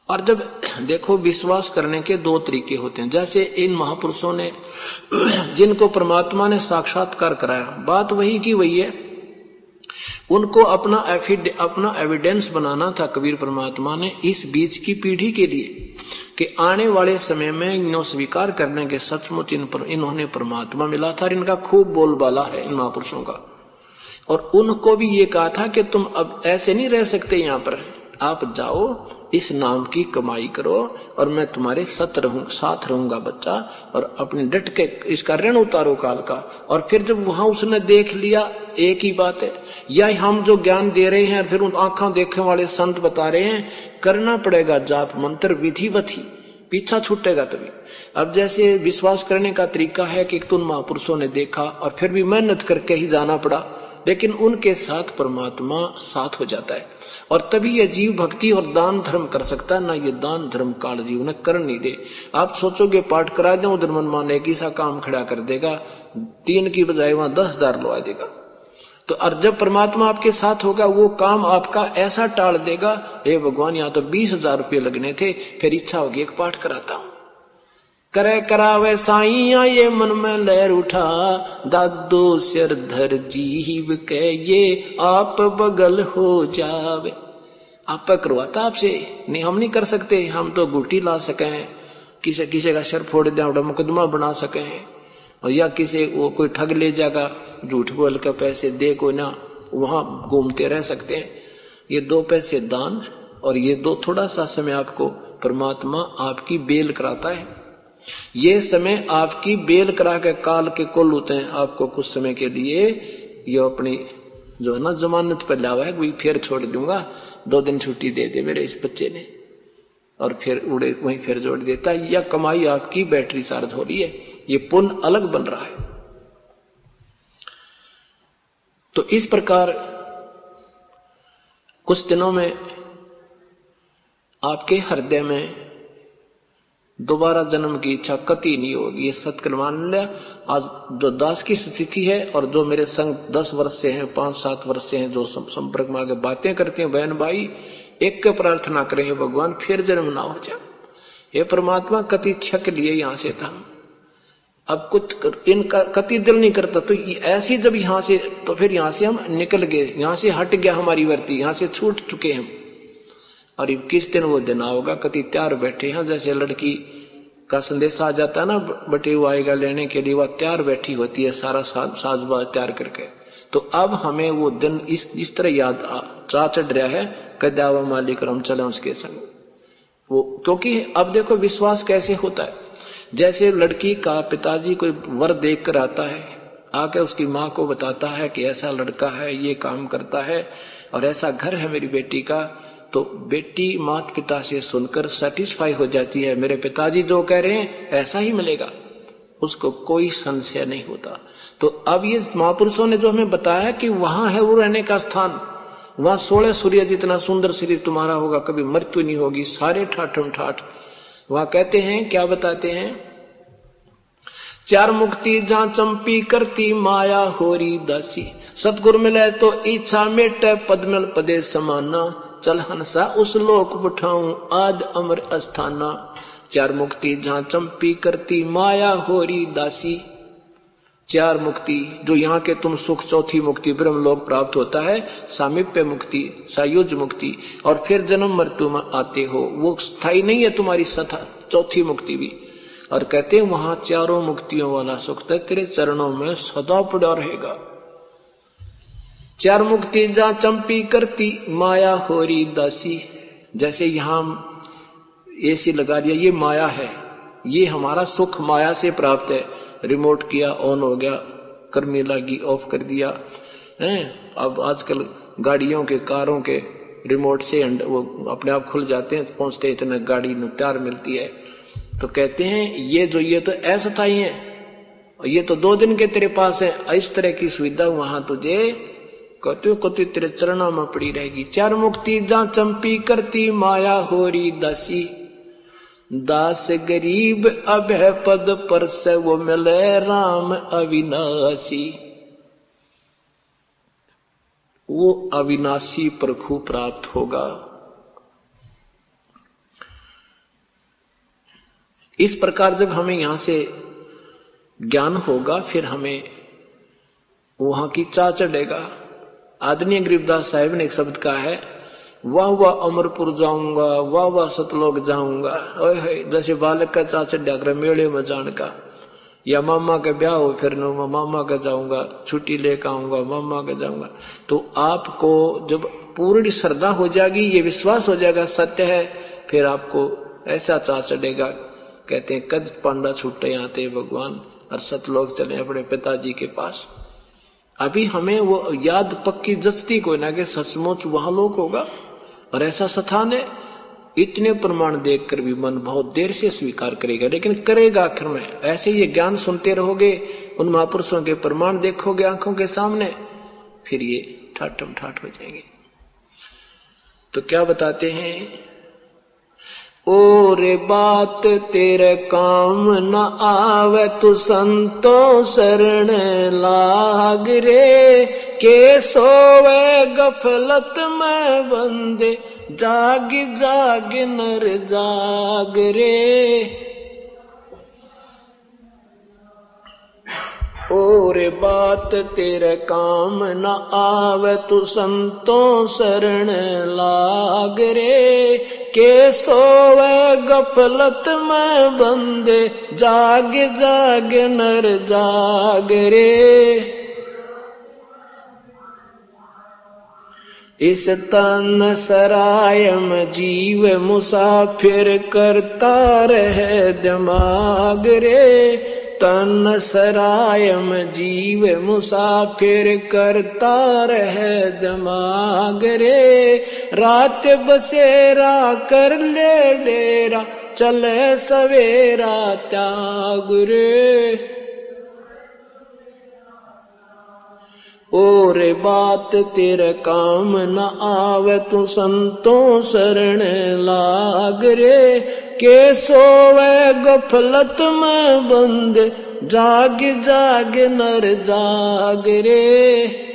और जब देखो विश्वास करने के दो तरीके होते हैं, जैसे इन महापुरुषों ने जिनको परमात्मा ने साक्षात्कार कराया, बात वही की वही है, उनको अपना एविडेंस बनाना था कबीर परमात्मा ने इस बीच की पीढ़ी के लिए, कि आने वाले समय में इन्हों स्वीकार करने के सचमुच इन्होंने परमात्मा मिला था, और इनका खूब बोलबाला है इन महापुरुषों का। और उनको भी ये कहा था कि तुम अब ऐसे नहीं रह सकते, यहाँ पर आप जाओ, इस नाम की कमाई करो, और मैं तुम्हारे साथ रहूंगा बच्चा, और अपने डट के इसका ऋण उतारो काल का। और फिर जब वहां उसने देख लिया, एक ही बात है, या हम जो ज्ञान दे रहे हैं फिर उन आंखों देखने वाले संत बता रहे हैं, करना पड़ेगा जाप मंत्र विधिवत ही, पीछा छूटेगा तभी। अब जैसे विश्वास करने का तरीका है कि तुम महापुरुषों ने देखा और फिर भी मेहनत करके ही जाना पड़ा, लेकिन उनके साथ परमात्मा साथ हो जाता है, और तभी यह जीव भक्ति और दान धर्म कर सकता है, ना ये दान धर्म काल जीव ने कर नहीं दे। आप सोचोगे पाठ करा दे, उधर मन मान एक सा काम खड़ा कर देगा, 3 की बजाय वहां 10,000 लगा देगा। तो और जब परमात्मा आपके साथ होगा, वो काम आपका ऐसा टाल देगा, हे भगवान यहाँ तो 20,000 रुपये लगने थे, फिर इच्छा होगी एक पाठ कराता हूं, करे करावे साइया ये मन में लहर उठा, दादो सिर धर जीव के ये आप बगल हो जावे। आप करवाता आपसे नहीं, हम नहीं कर सकते, हम तो गुटी ला सके हैं, किसी का सिर फोड़ दे, मुकदमा बना सके हैं, और या किसी वो कोई ठग ले जाएगा, झूठ बोल के पैसे दे को ना, वहां घूमते रह सकते हैं। ये 2 पैसे दान, और ये 2 थोड़ा सा समय आपको परमात्मा आपकी बेल कराता है। ये समय आपकी बेल करा के काल के कुल होते हैं, आपको कुछ समय के लिए ये अपनी जो है ना जमानत पर लावा है, वही फिर छोड़ दूंगा, 2 दिन छुट्टी दे दे मेरे इस बच्चे ने, और फिर उड़े वहीं फिर जोड़ देता है। या कमाई आपकी बैटरी चार्ज हो रही है, ये पुण्य अलग बन रहा है। तो इस प्रकार कुछ दिनों में आपके हृदय में दोबारा जन्म की इच्छा कति नहीं होगी, ये सत्कर्म मान लिया। आज जो दास की स्थिति है और जो मेरे संग 10 वर्ष से हैं, 5-7 वर्ष से हैं, जो संपर्क में आगे बातें करते हैं बहन भाई, एक के प्रार्थना करें भगवान फिर जन्म ना हो जाए। ये परमात्मा कति इच्छा के लिए यहाँ से था, अब कुछ इनका कति दिल नहीं करता, तो ऐसी जब यहाँ से, तो फिर यहाँ से हम निकल गए, यहाँ से हट गया हमारी वर्ती, यहाँ से छूट चुके हम। और किस दिन वो दिन आओगा, कति तैयार बैठे हैं, जैसे लड़की का संदेश आ जाता है ना, बटे वो आएगा लेने के लिए, वह तैयार बैठी होती है सारा साजबाज तैयार करके। तो अब हमें वो दिन इस तरह याद चा चढ़ रहा है, कद्यावा मालिक और हम चले उसके संग। वो क्योंकि अब देखो विश्वास कैसे होता है, जैसे लड़की का पिताजी कोई वर देख कर आता है, आके उसकी माँ को बताता है कि ऐसा लड़का है, ये काम करता है और ऐसा घर है मेरी बेटी का, तो बेटी माता पिता से सुनकर सेटिस्फाई हो जाती है, मेरे पिताजी जो कह रहे हैं ऐसा ही मिलेगा, उसको कोई संशय नहीं होता। तो अब ये महापुरुषों ने जो हमें बताया कि वहां है वो रहने का स्थान, वहां 16 सूर्य जितना सुंदर शरीर तुम्हारा होगा, कभी मृत्यु नहीं होगी, सारे ठाठम ठाठ। वहां कहते हैं, क्या बताते हैं, 4 मुक्ति जहां चंपी करती माया होरी दासी, सतगुरु मिले तो इच्छा मेटे पद्मल पदे समाना, चल हंसा उस लोक उठाऊं आज अमर अस्थाना। 4 मुक्ति जहां चंपी करती माया होरी दासी, 4 मुक्ति जो यहाँ के तुम सुख, चौथी मुक्ति ब्रह्म लोक प्राप्त होता है, सामीप्य मुक्ति, सायुज मुक्ति, और फिर जन्म मृत्यु में आते हो, वो स्थायी नहीं है तुम्हारी सथा चौथी मुक्ति भी। और कहते हैं वहां 4 मुक्तियों वाला सुख तक तेरे चरणों में सदा पड़ा रहेगा। 4 मुक्ति जहां चंपी करती माया होरी दासी, जैसे यहां एसी लगा दिया, ये माया है, ये हमारा सुख माया से प्राप्त है, रिमोट किया ऑन हो गया, कर्मी लगी ऑफ कर दिया है। अब आजकल गाड़ियों के, कारों के रिमोट से वो अपने आप खुल जाते हैं, पहुंचते इतने गाड़ी तैयार मिलती है। तो कहते हैं ये तो अस्थायी है, ये तो 2 दिन के तेरे पास है, इस तरह की सुविधा वहां तुझे कति तेरे चरणों में पड़ी रहेगी। 4 मुक्ति जहां चंपी करती माया होरी दासी, दास गरीब अभय पद पर से वो मिले राम अविनाशी, वो अविनाशी प्रभु प्राप्त होगा। इस प्रकार जब हमें यहां से ज्ञान होगा, फिर हमें वहां की चाह चढ़ेगा। आदरणीय गरीबदास साहिब ने एक शब्द कहा है, वाह वाह अमरपुर जाऊंगा, वाह वाह सतलोक जाऊंगा। जैसे बालक का चाह चढ़ा कर मेले में जान का, या मामा का ब्याह हो फिर मामा का जाऊंगा, छुट्टी लेकर आऊंगा, मामा का जाऊंगा। तो आपको जब पूरी श्रद्धा हो जाएगी, ये विश्वास हो जाएगा सत्य है, फिर आपको ऐसा चाह चढ़ेगा। कहते हैं कद पांडा छूटे आते भगवान, और सतलोक चले अपने पिताजी के पास। अभी हमें वो याद पक्की जचती कोई ना कि सचमुच वहां लोक होगा और ऐसा स्थान है। इतने प्रमाण देखकर भी मन बहुत देर से स्वीकार करेगा, लेकिन करेगा आखिर में। ऐसे ये ज्ञान सुनते रहोगे, उन महापुरुषों के प्रमाण देखोगे आंखों के सामने, फिर ये ठाठम ठाठ हो जाएंगे। तो क्या बताते हैं, और बात तेरे काम न आवे तू संतों शरण लाग रे, के सोवे गफलत में बंदे जाग जाग नर जाग रे। और बात तेरे काम न आवे तू संतों शरण लाग रे, के सोवे गफलत में बंदे जाग जाग नर जाग रे। इस तन सराय में जीव मुसाफिर करता रहे दिमाग रे, तन सराय में जीव मुसाफिर करता रहे दिमाग रे। रात बसेरा कर ले डेरा, चले सवेरा त्याग रे। और बात तेरे काम न आवे तू संतों शरण लाग रे, के सोवे गफलत में बंदे, जाग जाग नर जाग रे।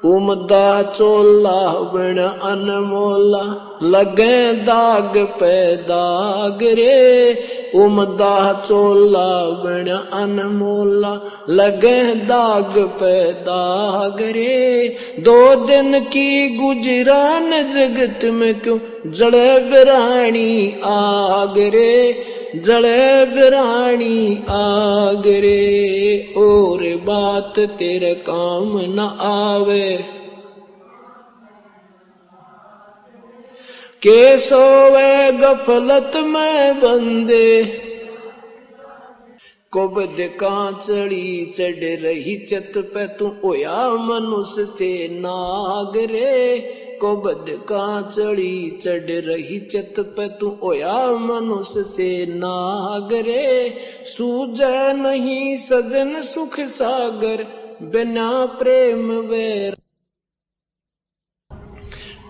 उमदा चोला बन अनमोला, लगे दाग पे दाग रे। उमदा चोला बन अनमोला, लगे दाग पे दाग रे। 2 दिन की गुजरान जगत में क्यों जड़े बिरानी आग रे, जड़े बिरानी आग रे। और बात तेरे काम न आवे, के सोवे गफलत में बंदे। कोबद कांचड़ी चढ़ रही चत पे, तू ओया मनुष्य से नाग रे। कोबद कांचड़ी चढ़ रही चत पे, तू ओया मनुष्य से नाग रे। सूझे नहीं सजन सुख सागर, बिना प्रेम वैर।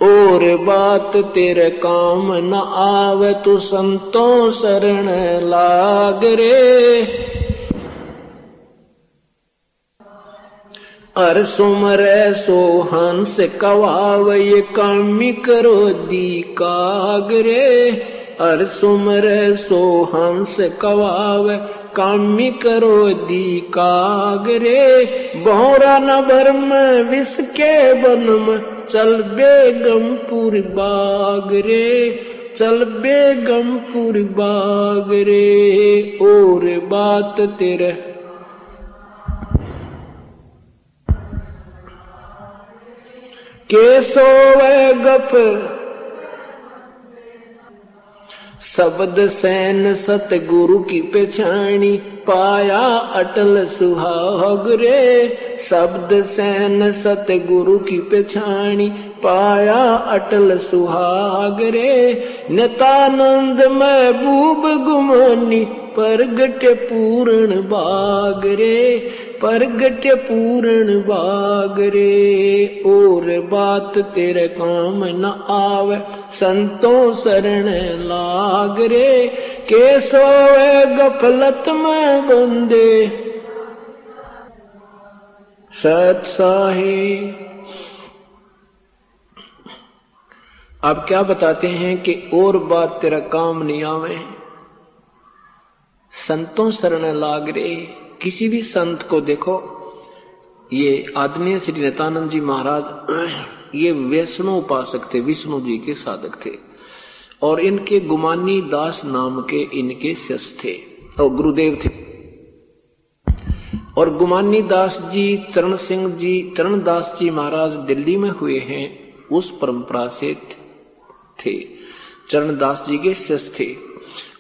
और बात तेरे काम न आवे, तू संतों शरण लाग रे। अर सुमरे सोहन से कवाव, ये कामी करो दी काग रे। अर सुमरे सोहन से कवाव, कामी करो दी काग रे। बहुरा न भर में विष के वन में, चल बेगमपुर बाग रे, चल बेगमपुर बाग रे। और बात तेरे के सोवे गप, शब्द सैन सतगुरु की पेछानी, पाया अटल सुहाग रे। शब्द सैन सतगुरु की पेछानी, पाया अटल सुहाग रे। नितानंद महबूब गुमानी, परगट पूर्ण बाग रे, परगट पूर्ण बाग रे। और बात तेरे काम न आवे, संतों शरण लाग रे। के सोए गफलत में बंदे, सत साहिब। अब क्या बताते हैं कि और बात तेरा काम नहीं आवे, संतों शरण लाग रे। किसी भी संत को देखो, ये आदरणीय श्री नित्यानंद जी महाराज ये वैष्णव उपासक थे, विष्णु जी के साधक थे, और इनके गुमानी दास नाम के इनके शिष्य थे और गुरुदेव थे। और गुमानी दास जी, चरण सिंह जी, चरणदास जी महाराज दिल्ली में हुए हैं, उस परंपरा से थे, चरणदास जी के शिष्य थे।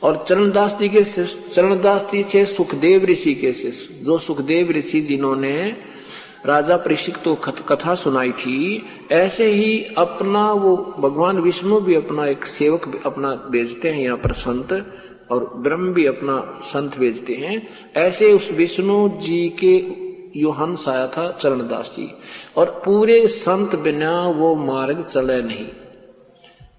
और चरणदास जी के शिष्य, चरणदास जी से सुखदेव ऋषि के शिष्य, जो सुखदेव ऋषि जिन्होंने राजा परीक्षित को कथा सुनाई थी, ऐसे ही अपना वो भगवान विष्णु भी अपना एक सेवक अपना भेजते हैं यहाँ पर संत, और ब्रह्म भी अपना संत भेजते हैं। ऐसे उस विष्णु जी के यो हंस आया था चरणदास जी, और पूरे संत बिना वो मार्ग चले नहीं,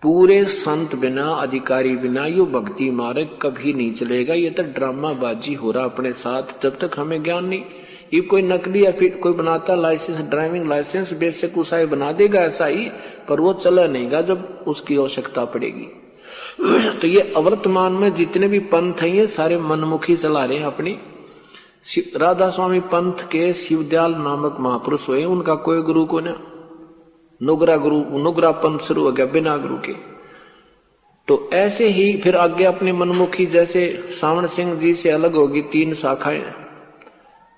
पूरे संत बिना, अधिकारी बिना यो भक्ति मार्ग कभी नहीं चलेगा। ये तो ड्रामाबाजी हो रहा अपने साथ, जब तक हमें ज्ञान नहीं। ये कोई नकली या फिर कोई बनाता लाइसेंस, ड्राइविंग लाइसेंस बेशक उसाई बना देगा ऐसा ही, पर वो चला नहींगा जब उसकी आवश्यकता पड़ेगी। तो ये अवर्तमान में जितने भी पंथ हैं ये सारे मनमुखी चला रहे हैं अपनी। राधा स्वामी पंथ के शिवदयाल नामक महापुरुष हुए, उनका कोई गुरु को न, नुगरा पंथ शुरू हो गया बिना गुरु के। तो ऐसे ही फिर आगे अपनी मनमुखी, जैसे सावण सिंह जी से अलग होगी 3 शाखाएं,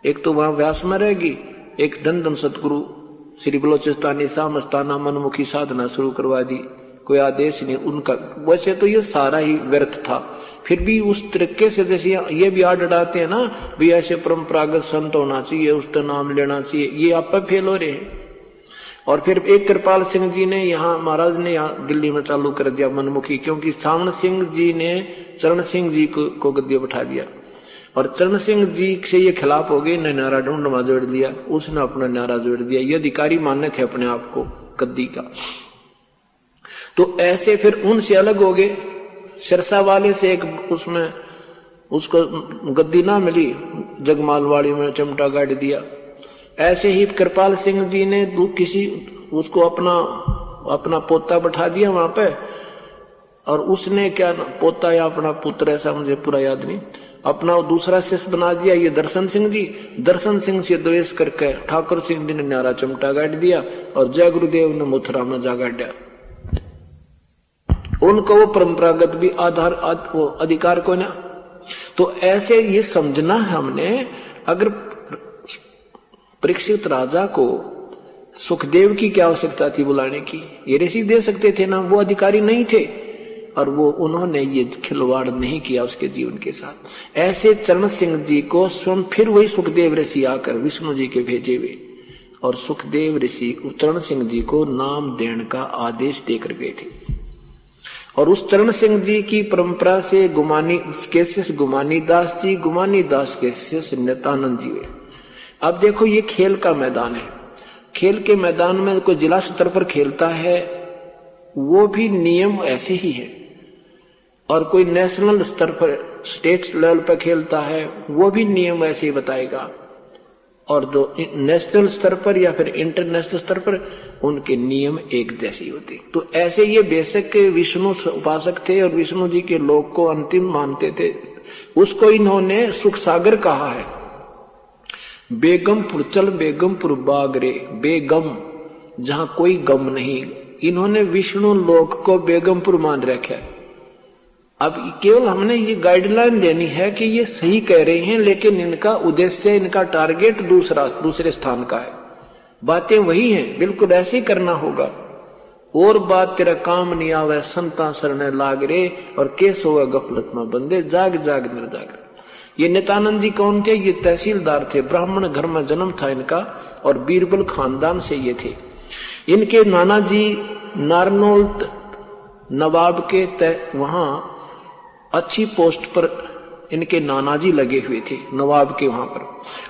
एक तो वहां व्यास में रहेगी, एक धन सतगुरु श्री बलोचिस्तानी साहब मस्ताना मनमुखी साधना शुरू करवा दी, कोई आदेश नहीं उनका। वैसे तो ये सारा ही व्यर्थ था, फिर भी उस तरीके से जैसे ये भी आड़ डालते हैं ना, भी ऐसे परंपरागत संत होना चाहिए, उसका नाम लेना चाहिए, ये आप पर फेल हो रहे हैं। और फिर एक कृपाल सिंह जी ने यहाँ महाराज ने यहाँ दिल्ली में चालू कर दिया मनमुखी, क्योंकि सावण सिंह जी ने चरण सिंह जी को गद्दी बैठा दिया, और चरण सिंह जी से ये खिलाफ हो गए, ने नारा ढूंढवा जोड़ दिया, उसने अपना नारा जोड़ दिया। ये अधिकारी मान्य थे अपने आप को गद्दी का। तो ऐसे फिर उनसे अलग हो गए। सिरसा वाले से एक उसमें उसको गद्दी ना मिली, जगमालवाड़ी में चमटा गाड़ दिया। ऐसे ही कृपाल सिंह जी ने किसी उसको अपना पोता बैठा दिया वहां पे, और उसने क्या पोता या अपना पुत्र, ऐसा मुझे पूरा याद नहीं, अपना दूसरा शिष्य बना दिया ये दर्शन सिंह जी। दर्शन सिंह से द्वेष करके ठाकुर सिंह जी ने न्यारा चमटा गाड़ दिया और जय गुरुदेव ने मथुरा में जा गाड़ा। उनको वो परंपरागत भी वो अधिकार को ना। तो ऐसे ये समझना हमने, अगर परीक्षित राजा को सुखदेव की क्या आवश्यकता थी बुलाने की, ये ऋषि दे सकते थे ना, वो अधिकारी नहीं थे, और वो उन्होंने ये खिलवाड़ नहीं किया उसके जीवन के साथ। ऐसे चरण सिंह जी को स्वयं फिर वही सुखदेव ऋषि आकर विष्णु जी के भेजे हुए, और सुखदेव ऋषि चरण सिंह जी को नाम देने का आदेश देकर गए थे। और उस चरण सिंह जी की परंपरा से गुमानी के शिष्य गुमानी दास जी, गुमानी दास के शिष्य नित्यानंद जी हुए। अब देखो ये खेल का मैदान है, खेल के मैदान में कोई जिला स्तर पर खेलता है वो भी नियम ऐसे ही है, और कोई नेशनल स्तर पर स्टेट लेवल पर खेलता है वो भी नियम ऐसे ही बताएगा, और जो नेशनल स्तर पर या फिर इंटरनेशनल स्तर पर उनके नियम एक जैसे ही होते। तो ऐसे ये बेशक विष्णु उपासक थे और विष्णु जी के लोक को अंतिम मानते थे, उसको इन्होंने सुख सागर कहा है। बेगमपुर चल बेगमपुर बागरे, बेगम जहां कोई गम नहीं, इन्होंने विष्णु लोक को बेगमपुर मान रखा है। अब केवल हमने ये गाइडलाइन देनी है कि ये सही कह रहे हैं, लेकिन इनका उद्देश्य, इनका टारगेट दूसरे स्थान का है। बातें वही हैं, बिल्कुल ऐसे ही करना होगा। और बात तेरा काम नहीं आवे संता सरने लाग रे, और केस होगा गफलत में बंदे, जाग जाग निर्जाग। ये नित्यानंद जी कौन थे? ये तहसीलदार थे, ब्राह्मण घर में जन्म था इनका, और बीरबल खानदान से ये थे। इनके नाना जी नारनौल नवाब के वहां अच्छी पोस्ट पर इनके नाना जी लगे हुए थे नवाब के वहां पर,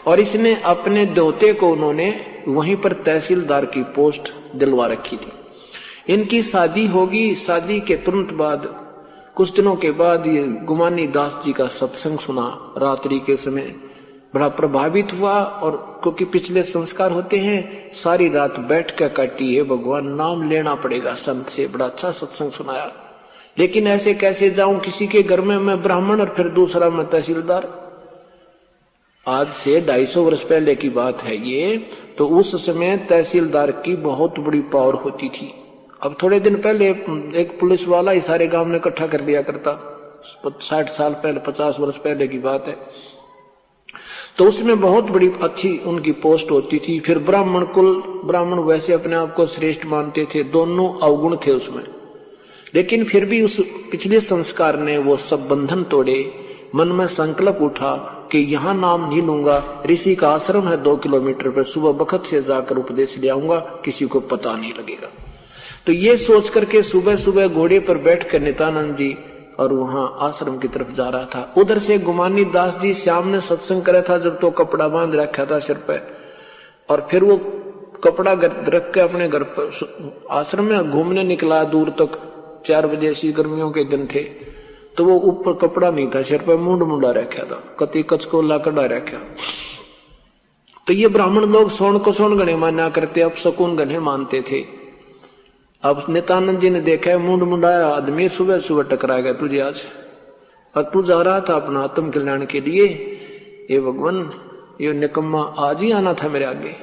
और इसने अपने दोते को उन्होंने वहीं पर तहसीलदार की पोस्ट दिलवा रखी थी। इनकी शादी होगी, शादी के तुरंत बाद कुछ दिनों के बाद ये गुमानी दास जी का सत्संग सुना रात्रि के समय, बड़ा प्रभावित हुआ, और क्योंकि पिछले संस्कार होते हैं, सारी रात बैठ कर काटी है, भगवान नाम लेना पड़ेगा संत से, बड़ा अच्छा सत्संग सुनाया। लेकिन ऐसे कैसे जाऊं किसी के घर में, मैं ब्राह्मण और फिर दूसरा मैं तहसीलदार। आज से 250 वर्ष पहले की बात है ये, तो उस समय तहसीलदार की बहुत बड़ी पावर होती थी। अब थोड़े दिन पहले एक पुलिस वाला ही सारे गांव में इकट्ठा कर दिया करता, 60 साल पहले, 50 वर्ष पहले की बात है। तो उसमें बहुत बड़ी अच्छी उनकी पोस्ट होती थी। फिर ब्राह्मण कुल, ब्राह्मण वैसे अपने आप को श्रेष्ठ मानते थे, दोनों अवगुण थे उसमें, लेकिन फिर भी उस पिछले संस्कार ने वो सब बंधन तोड़े। मन में संकल्प उठा कि यहां नाम नहीं लूंगा, ऋषि का आश्रम है 2 किलोमीटर पर, सुबह बखत से जाकर उपदेश ले आऊंगा, किसी को पता नहीं लगेगा। तो ये सोच करके सुबह सुबह घोड़े पर बैठकर नित्यानंद जी और वहां आश्रम की तरफ जा रहा था। उधर से गुमानी दास जी श्याम ने सत्संग करा था, जब तो कपड़ा बांध रखा था सिर पे, और फिर वो कपड़ा रख के अपने घर पर आश्रम में घूमने निकला दूर तक। 4 बजे ऐसी गर्मियों के दिन थे, तो वो ऊपर कपड़ा नहीं था, सिर पर मुंड मुंडा रखा था, कति कचकोला कड़ा रखा। तो ये ब्राह्मण लोग सोन को सोन गणे माना करते, अब शकुन गणे मानते थे। अब नित्यानंद जी ने देखा मुंड मुंडाया आदमी सुबह सुबह टकराएगा तुझे आज, और तू जा रहा था अपना आत्म कल्याण के लिए, ये भगवान ये निकम्मा आज ही आना था मेरे आगे।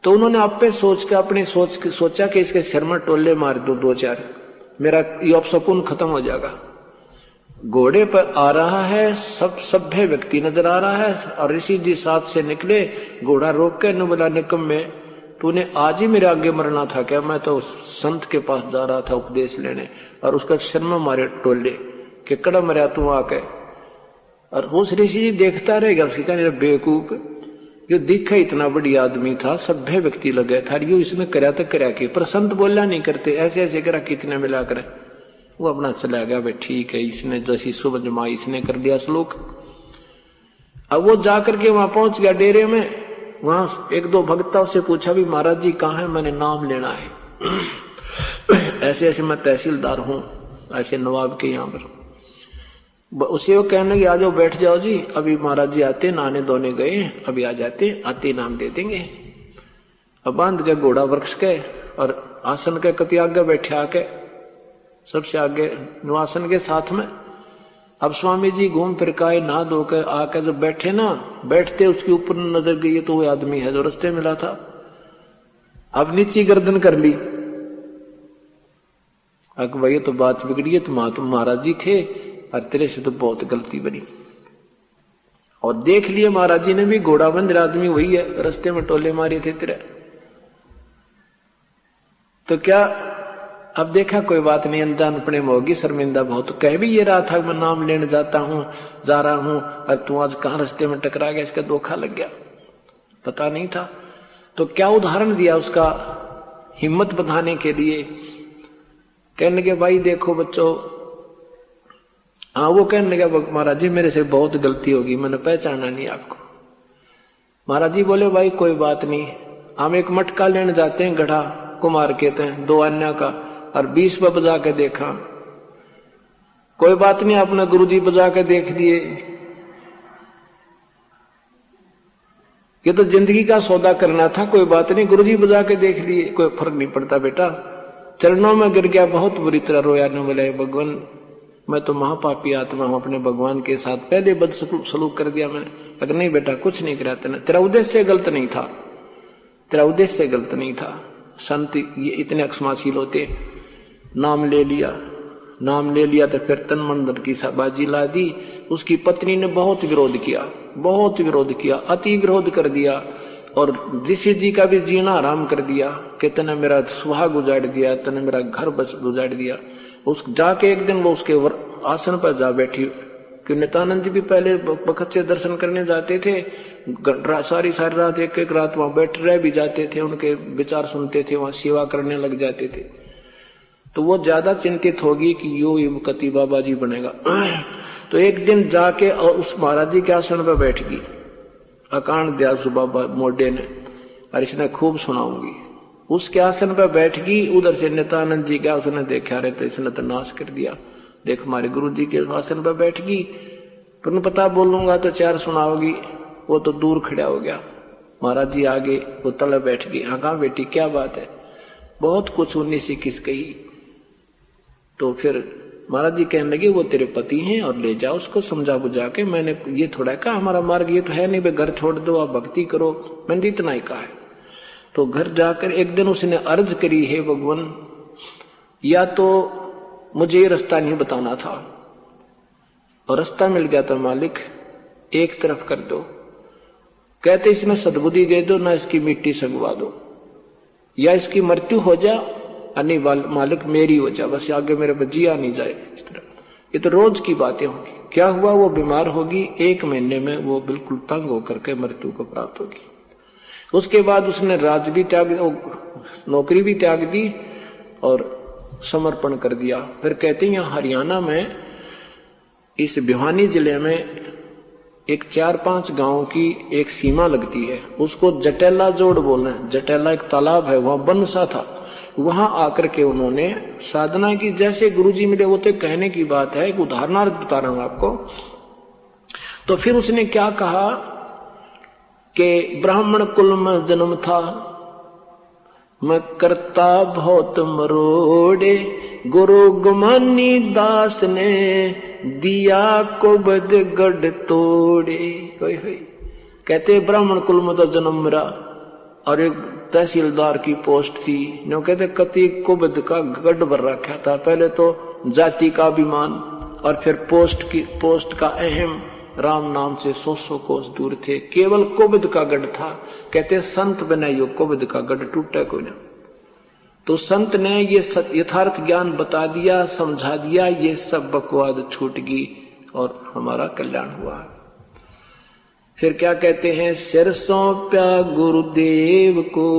तो उन्होंने आप पे सोच के अपनी सोचा कि इसके सिर में टोले मार दो 2-4, मेरा ये अपशकुन खत्म हो जाएगा। घोड़े पर आ रहा है, सब सभ्य व्यक्ति नजर आ रहा है, और ऋषि जी साथ से निकले, घोड़ा रोक के न बोला निकम्मे तूने आज ही मेरे आगे मरना था क्या? मैं तो संत के पास जा रहा था उपदेश लेने, और उसका सिर में मारे टोले कि कड़ा मरा तू आके। और उस ऋषि जी देखता रहेगा, उसकी कहने बेवकूफ, जो दिखा इतना बड़ी आदमी था, सभ्य व्यक्ति लगे था, यो इसने करया तो करया के, पर संत बोला नहीं करते, ऐसे ऐसे करा कितने मिला करे। वो अपना चला गया, भाई ठीक है, इसने जैसी सुबह जमाई इसने कर दिया श्लोक। अब वो जाकर के वहां पहुंच गया डेरे में। वहां 1-2 भक्तों से पूछा भी महाराज जी कहाँ है, मैंने नाम लेना है। ऐसे ऐसे मैं तहसीलदार हूं, ऐसे नवाब के यहाँ पर। उसे वो कहने की आ जाओ बैठ जाओ जी, अभी महाराज जी आते, नहाने धोने गए, अभी आ जाते, आते नाम दे देंगे। अब बांध के घोड़ा वृक्ष के और आसन के कति आगे बैठे आके, सबसे आगे निवासन के साथ में। अब स्वामी जी घूम फिर के आए, नहा धोकर आके जब बैठे ना, बैठते उसके ऊपर नजर गई तो वो आदमी है जो रास्ते मिला था। अब नीची गर्दन कर ली, अब भाई तो बात बिगड़ी है, तुम महाराज जी थे और तेरे से तो बहुत गलती बनी। और देख लिए महाराज जी ने भी, घोड़ा बंद आदमी वही है, रास्ते में टोले मारे थे तेरे। तो क्या अब देखा कोई बात नहीं, अनजान पड़े में होगी, शर्मिंदा बहुत। तो कह भी ये रहा था मैं नाम लेने जाता हूं, जा रहा हूं, और तू आज कहां रास्ते में टकरा गया, इसका धोखा लग गया, पता नहीं था। तो क्या उदाहरण दिया उसका हिम्मत बढ़ाने के लिए। कहने के भाई देखो बच्चों, हाँ वो कहने लगा महाराज जी मेरे से बहुत गलती होगी, मैंने पहचाना नहीं आपको। महाराज जी बोले भाई कोई बात नहीं, हम एक मटका लेने जाते हैं, गढ़ा कुमार कहते हैं, 2 अन्य का, और 20 पे बजा के देखा। कोई बात नहीं, आपने गुरुजी बजा के देख लिए, ये तो जिंदगी का सौदा करना था, कोई बात नहीं, गुरुजी बजा के देख लिए, कोई फर्क नहीं पड़ता बेटा। चरणों में गिर गया, बहुत बुरी तरह रोया, न बोले भगवान मैं तो महापापी आत्मा हूं, अपने भगवान के साथ पहले बदसलूक कर दिया मैंने। लेकिन नहीं बेटा कुछ नहीं करा तेने, तेरा उद्देश्य गलत नहीं था, तेरा उद्देश्य गलत नहीं था। संत ये इतने अक्षमाशील होते। नाम ले लिया, नाम ले लिया तो फिर तन मन धन की बाजी ला दी। उसकी पत्नी ने बहुत विरोध किया, बहुत विरोध किया, अति विरोध कर दिया, और ऋषि जी का भी जीना आराम कर दिया कि तने मेरा सुहाग उजाड़ दिया, तने मेरा घर बस उजाड़ दिया। उस जाके एक दिन वो उसके आसन पर जा बैठी, कि नित्यानंद जी भी पहले बखत से दर्शन करने जाते थे, सारी सारी रात एक एक रात वहां बैठ रह भी जाते थे, उनके विचार सुनते थे, वहां सेवा करने लग जाते थे। तो वो ज्यादा चिंतित होगी कि यो कति बाबा जी बनेगा। तो एक दिन जाके और उस महाराज जी के आसन पर बैठ गई, अकांड दयासु बाबा मोडे ने, और इसने खूब सुनाऊंगी। उसके आसन पर बैठ गई, उधर से नित्यानंद जी का उसने देखा रहे तो इसने तो नाश कर दिया, देख हमारे गुरु जी के आसन पर बैठ गई, तुमने पता बोलूंगा तो 4 सुनाओगी। वो तो दूर खड़ा हो गया, महाराज जी आगे, वो तले बैठ गई। हाँ कहा बेटी क्या बात है, बहुत कुछ 19-21 कही। तो फिर महाराज जी कहने लगे वो तेरे पति हैं और ले जाओ उसको समझा बुझा के। मैंने ये थोड़ा कहा हमारा मार्ग ये तो है नहीं, घर छोड़ दो आप भक्ति करो, मैंने इतना ही कहा है। तो घर जाकर एक दिन उसने अर्ज करी, हे भगवान या तो मुझे ये रास्ता नहीं बताना था, और रास्ता मिल गया था मालिक, एक तरफ कर दो। कहते इसमें सद्बुद्धि दे दो, ना इसकी मिट्टी सगवा दो, या इसकी मृत्यु हो जा, नहीं मालिक मेरी हो जा, बस आगे मेरे बजिया नहीं जाए। इस तरह ये तो रोज की बातें होंगी। क्या हुआ, वो बीमार होगी, 1 महीने में वो बिल्कुल तंग होकर के मृत्यु को प्राप्त होगी। उसके बाद उसने राज भी त्याग, नौकरी भी त्याग दी और समर्पण कर दिया। फिर कहते हैं यहाँ हरियाणा में इस भिवानी जिले में एक 4-5 गांव की एक सीमा लगती है, उसको जटेला जोड़ बोलना है। जटेला एक तालाब है, वहां वन सा था, वहां आकर के उन्होंने साधना की। जैसे गुरुजी मिले, वो तो कहने की बात है, एक उदाहरणार्थ बता रहा हूं आपको। तो फिर उसने क्या कहा कि ब्राह्मण कुल में जन्म था, मैं करता बहुत मरोड़े, गुरु गुमानी दास ने दिया को बद गढ़ तोड़े। कहते ब्राह्मण कुल में तो जन्म मेरा, और एक तहसीलदार की पोस्ट थी, नो कहते कति कुबद का गढ़ भर रखा था। पहले तो जाति का अभिमान, और फिर पोस्ट का अहम, राम नाम से 100 कोस दूर थे, केवल कुबद का गढ़ था। कहते संत बनाइयो कुबद का गढ़ टूटा को ना। तो संत ने ये यथार्थ ज्ञान बता दिया, समझा दिया, ये सब बकवाद छूट गई और हमारा कल्याण हुआ। फिर क्या कहते हैं, सिर सौंप्या गुरुदेव को,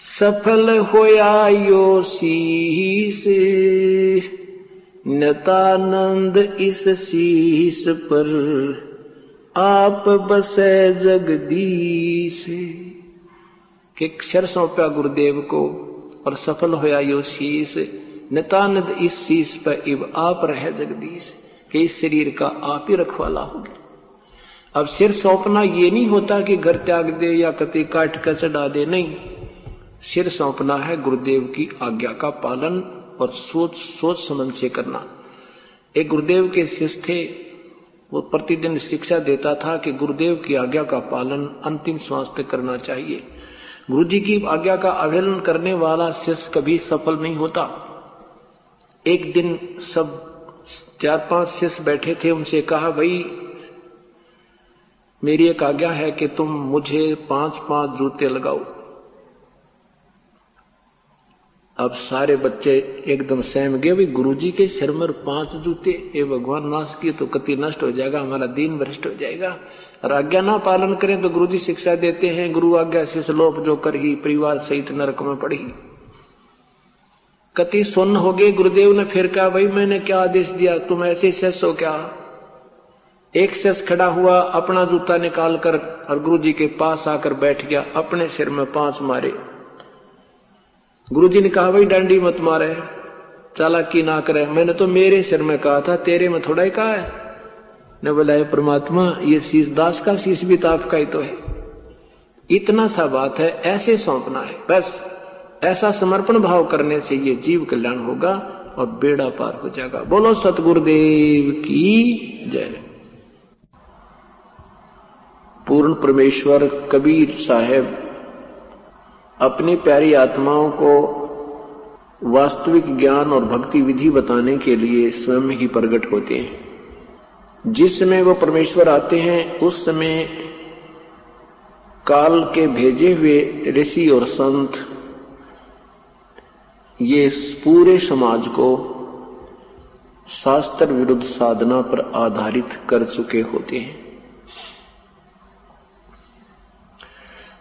सफल होया यो शीस, नित्यानंद इस शीस पर आप बसे जगदीश। कि सिर सौंप्या गुरुदेव को, और सफल होया यो शीस, नितानंद इस शीस पर इब आप रहे जगदीश, कि इस शरीर का आप ही रखवाला होगे। अब सिर सौंपना ये नहीं होता कि घर त्याग दे या कति काट कर चढ़ा दे, नहीं। सिर सौंपना है गुरुदेव की आज्ञा का पालन और सोच समझ से करना। एक गुरुदेव के शिष्य थे, वो प्रतिदिन शिक्षा देता था कि गुरुदेव की आज्ञा का पालन अंतिम श्वास तक करना चाहिए। गुरुजी की आज्ञा का अवहेलना करने वाला शिष्य कभी सफल नहीं होता। एक दिन सब 4-5 शिष्य बैठे थे, उनसे कहा, भाई मेरी एक आज्ञा है कि तुम मुझे 5-5 जूते लगाओ। अब सारे बच्चे एकदम सहम गए, भाई गुरुजी के सिर में 5 जूते, ये भगवान नाश की तो कति नष्ट हो जाएगा, हमारा दीन भ्रष्ट हो जाएगा। और आज्ञा ना पालन करें तो गुरुजी शिक्षा देते हैं, गुरु आज्ञा से लोप जो कर ही परिवार सहित नरक में पड़ी। कति सुन्न हो गए। गुरुदेव ने फिर कहा, भाई मैंने क्या आदेश दिया, तुम ऐसे शिष्य हो क्या? एक शिष्य खड़ा हुआ, अपना जूता निकाल कर और गुरुजी के पास आकर बैठ गया, अपने सिर में 5 मारे। गुरुजी ने कहा, भाई डांडी मत मारे, चालाकी ना करे, मैंने तो मेरे सिर में कहा था, तेरे में थोड़ा ही कहा है। ने बोला, परमात्मा ये शीश दास का शीश भी तो आपका ही तो है। इतना सा बात है, ऐसे सौंपना है बस। ऐसा समर्पण भाव करने से ये जीव कल्याण होगा और बेड़ा पार हो जाएगा। बोलो सतगुरुदेव की जय। पूर्ण परमेश्वर कबीर साहब अपनी प्यारी आत्माओं को वास्तविक ज्ञान और भक्ति विधि बताने के लिए स्वयं ही प्रकट होते हैं। जिस समय वो परमेश्वर आते हैं उस समय काल के भेजे हुए ऋषि और संत ये पूरे समाज को शास्त्र विरुद्ध साधना पर आधारित कर चुके होते हैं।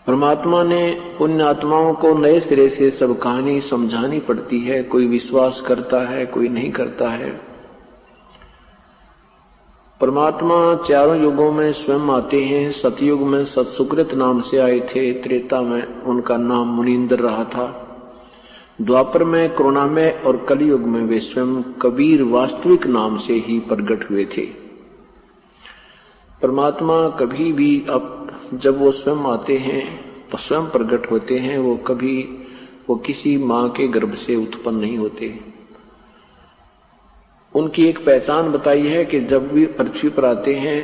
परमात्मा ने पुण्य आत्माओं को नए सिरे से सब कहानी समझानी पड़ती है। कोई विश्वास करता है, कोई नहीं करता है। परमात्मा चारों युगों में स्वयं आते हैं। सतयुग में सत्सुकृत नाम से आए थे, त्रेता में उनका नाम मुनींद्र रहा था, द्वापर में करुणामय और कलयुग में वे स्वयं कबीर वास्तविक नाम से ही प्रकट हुए थे। परमात्मा कभी भी अब जब वो स्वयं आते हैं तो स्वयं प्रकट होते हैं। वो किसी मां के गर्भ से उत्पन्न नहीं होते। उनकी एक पहचान बताई है कि जब भी पृथ्वी पर आते हैं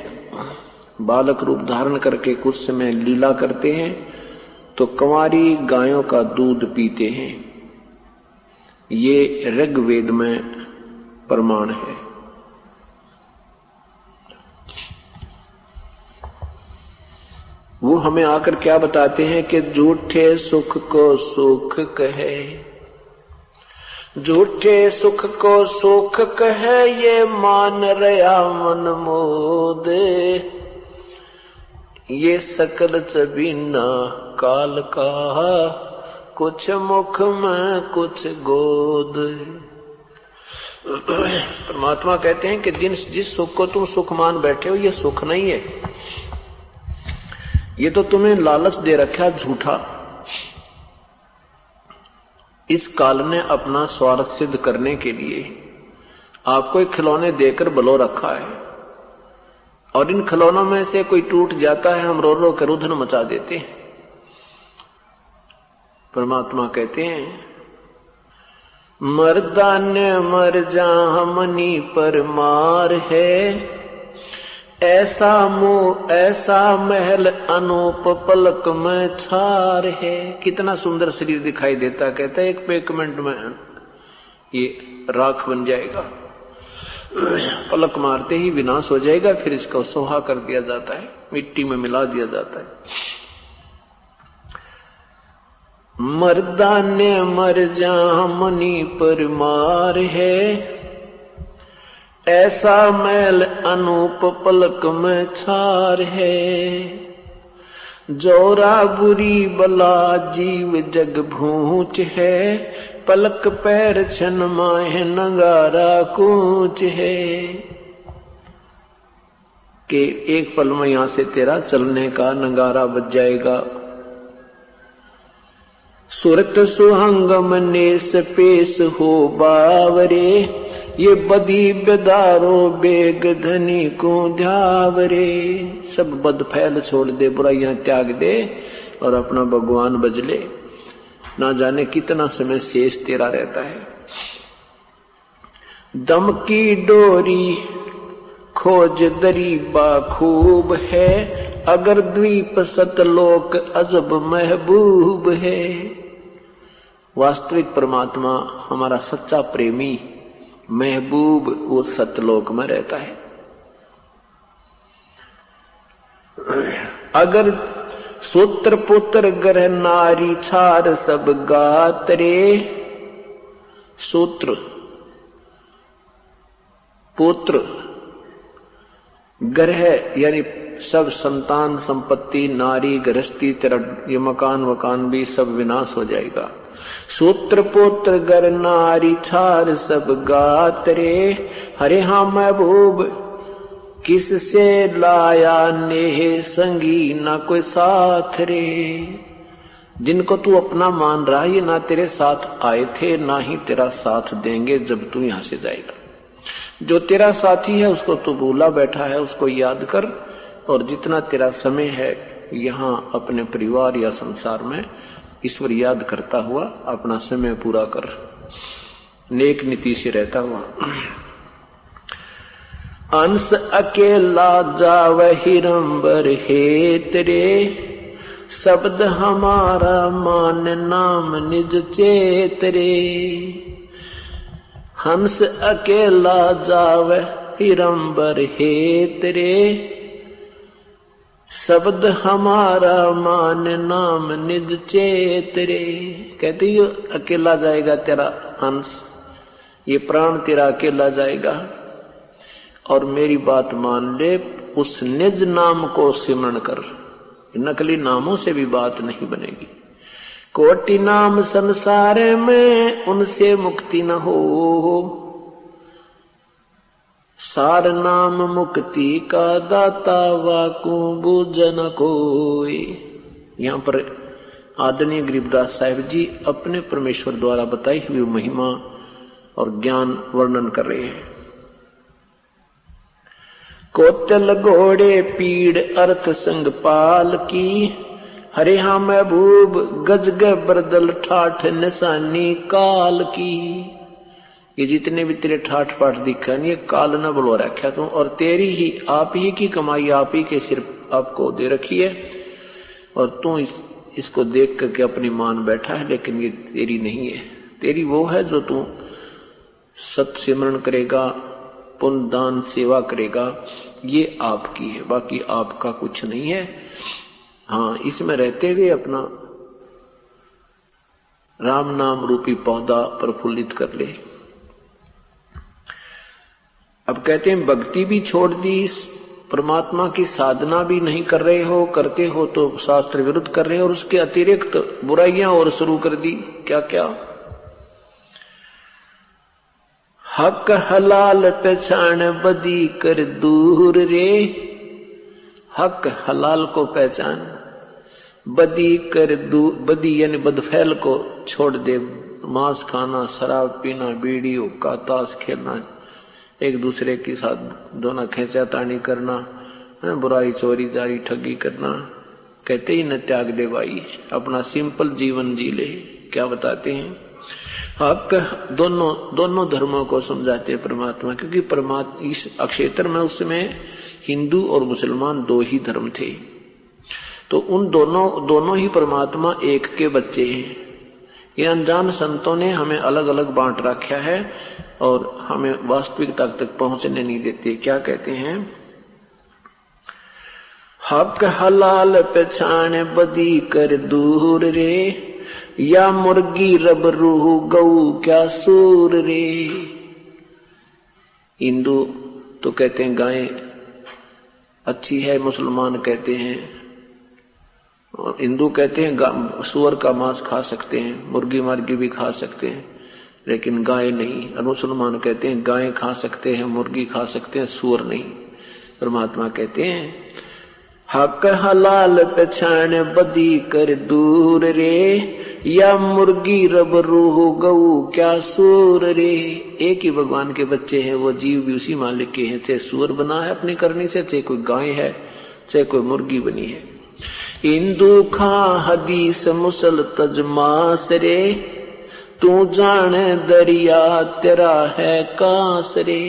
बालक रूप धारण करके कुछ समय लीला करते हैं तो कंवारी गायों का दूध पीते हैं। ये ऋग्वेद में प्रमाण है। वो हमें आकर क्या बताते हैं कि झूठे सुख को सुख कहे, झूठे सुख को सुख कहे, ये मान रया मन मोद, ये सकल चबीना काल का, कुछ मुख में कुछ गोद। परमात्मा कहते हैं कि जिस सुख को तुम सुख मान बैठे हो ये सुख नहीं है, ये तो तुम्हें लालच दे रखा झूठा। इस काल ने अपना स्वार्थ सिद्ध करने के लिए आपको एक खिलौने देकर बलो रखा है और इन खिलौनों में से कोई टूट जाता है, हम रो रो कर रुदन मचा देते हैं। परमात्मा कहते हैं, मर्दाने मर जा हमनी पर मार है, ऐसा मोह ऐसा महल अनूप पलक में छार है। कितना सुंदर शरीर दिखाई देता, कहता है एक मिनट में ये राख बन जाएगा, पलक मारते ही विनाश हो जाएगा, फिर इसका सोहा कर दिया जाता है, मिट्टी में मिला दिया जाता है। मर्दाने मर जा हमनी पर मार है, ऐसा मैल अनूप पलक में छार है, जोरा बुरी बला जीव जग भूच है, पलक पैर छन माहे नगारा कूच है। कि एक पल में यहां से तेरा चलने का नगारा बज जाएगा। सुरत सुहंगम नेस पेश हो बावरे, ये बदी बेदारो बेग धनी को ध्यावरे। सब बद फैल छोड़ दे, बुराइयां त्याग दे और अपना भगवान बजले। ना जाने कितना समय शेष तेरा रहता है। दम की डोरी खोज दरीबा खूब है, अगर द्वीप सतलोक अजब महबूब है। वास्तविक परमात्मा हमारा सच्चा प्रेमी महबूब वो सतलोक में रहता है। अगर सूत्र पुत्र ग्रह नारी छार सब गातरे, सूत्र पुत्र ग्रह यानी सब संतान संपत्ति नारी गृहस्थी तेरा ये मकान वकान भी सब विनाश हो जाएगा। सूत्र पुत्र गर नारी छार सब गातरे, हरे हाँ महबूब किससे लाया नेह संगी ना कोई साथ रे। जिनको तू अपना मान रहा है ये ना तेरे साथ आए थे ना ही तेरा साथ देंगे जब तू यहां से जाएगा। जो तेरा साथी है उसको तू भूला बैठा है, उसको याद कर। और जितना तेरा समय है यहाँ अपने परिवार या संसार में ईश्वर याद करता हुआ अपना समय पूरा कर, नेक नीति से रहता हुआ। अंश अकेला जाव हिरंबर हेतरे, शब्द हमारा मान नाम निज चेतरे। हंस अकेला जाव हिरंबर हेतरे, शब्द हमारा मान नाम निज चेतरे। कहते ये अकेला जाएगा तेरा हंस, ये प्राण तेरा अकेला जाएगा और मेरी बात मान ले, उस निज नाम को सिमरण कर। नकली नामों से भी बात नहीं बनेगी। कोटि नाम संसार में उनसे मुक्ति न हो, सार नाम मुक्ति का दाता वाकू बूझ न कोई। यहाँ पर आदरणीय गरीबदास साहिब जी अपने परमेश्वर द्वारा बताई हुई महिमा और ज्ञान वर्णन कर रहे हैं। कोतल घोड़े पीड़ अर्थ संग पाल की, हरे हाँ महबूब गज बरदल ठाठ निशानी काल की। ये जितने भी तेरे ठाठ पाठ दिखा नहीं, ये काल न बुलवा रखा तू, और तेरी ही आप ही की कमाई आप ही के सिर आपको दे रखी है और तू इसको देख करके अपनी मान बैठा है, लेकिन ये तेरी नहीं है। तेरी वो है जो तू सत सिमरण करेगा, पुण्य दान सेवा करेगा, ये आपकी है, बाकी आपका कुछ नहीं है। हाँ, इसमें रहते हुए अपना राम नाम रूपी पौधा प्रफुल्लित कर ले। अब कहते हैं भक्ति भी छोड़ दी, परमात्मा की साधना भी नहीं कर रहे हो, करते हो तो शास्त्र विरुद्ध कर रहे हो, और उसके अतिरिक्त बुराइयां और शुरू कर दी। क्या क्या? हक हलाल पहचान बदी कर दूर रे, हक हलाल को पहचान, बदी कर दूर, बदी यानी बदफैल को छोड़ दे, मांस खाना, शराब पीना, बीड़ी हुक्का, ताश खेलना, एक दूसरे के साथ दोनों खेचातानी करना, बुराई चोरी जारी ठगी करना, कहते ही न त्याग दे भाई, अपना सिंपल जीवन जी ले। क्या बताते हैं? हक दोनों धर्मों को समझाते हैं परमात्मा, क्योंकि परमात्मा इस क्षेत्र में उस समय हिंदू और मुसलमान दो ही धर्म थे, तो उन दोनों ही परमात्मा एक के बच्चे हैं। ये अनजान संतों ने हमें अलग अलग बांट रखा है और हमें वास्तविकता तक पहुंचने नहीं देते। क्या कहते हैं? हक हलाल पहचान बदी कर दूर रे, या मुर्गी रब रूह गऊ क्या सूर रे। हिंदू तो कहते हैं गाय अच्छी है, मुसलमान कहते हैं, हिंदू कहते हैं सूअर का मांस खा सकते हैं, मुर्गी मार्गी भी खा सकते हैं, लेकिन गाय नहीं। और मुसलमान कहते हैं गाय खा सकते हैं, मुर्गी खा सकते हैं, सूअर नहीं। परमात्मा कहते हैं हक हलाल पहचान बदी कर दूर रे, या मुर्गी रब रूह गऊ क्या सूर रे। एक ही भगवान के बच्चे हैं, वो जीव भी उसी मालिक के हैं, चाहे सूर बना है अपनी करनी से, चाहे कोई गाय है, चाहे कोई मुर्गी बनी है। हिंदू खा हदीस मुसल तजमास रे, तू जाने दरिया तेरा है कांस रे।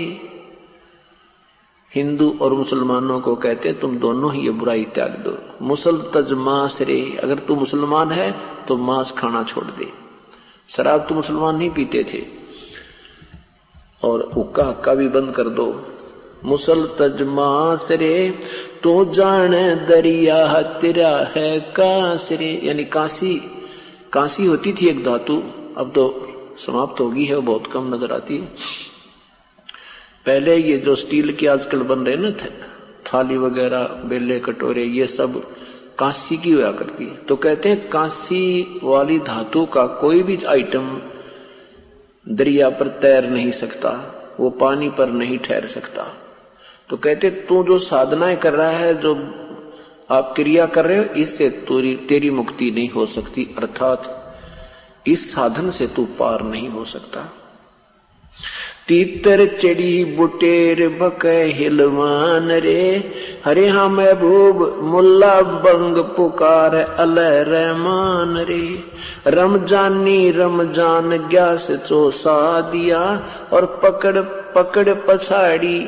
हिंदू और मुसलमानों को कहते हैं तुम दोनों ही ये बुराई त्याग दो। मुसल तज मांस रे, अगर तू मुसलमान है तो मांस खाना छोड़ दे। शराब तो मुसलमान नहीं पीते थे, और हुक्का हक्का भी बंद कर दो। मुसल तज मांस रे, तू जाने दरिया तेरा है कांस रे। यानी कांसी होती थी एक धातु, अब तो समाप्त होगी है, बहुत कम नजर आती है। पहले ये जो स्टील के आजकल बन रहे ना थाली वगैरह, बेले कटोरे, ये सब कांसी की हुआ करती है। तो कहते हैं कांसी वाली धातु का कोई भी आइटम दरिया पर तैर नहीं सकता, वो पानी पर नहीं ठहर सकता। तो कहते तू जो साधनाएं कर रहा है, जो आप क्रिया कर रहे हो, इससे तेरी मुक्ति नहीं हो सकती, अर्थात इस साधन से तू पार नहीं हो सकता। तीतर चढ़ी बुटेर बके हिलवान रे, हरे हाँ महबूब मुल्ला बंग पुकार अल रहमान रे। रमजानी रमजान ग्यास चोसा दिया, और पकड़ पकड़ पछाड़ी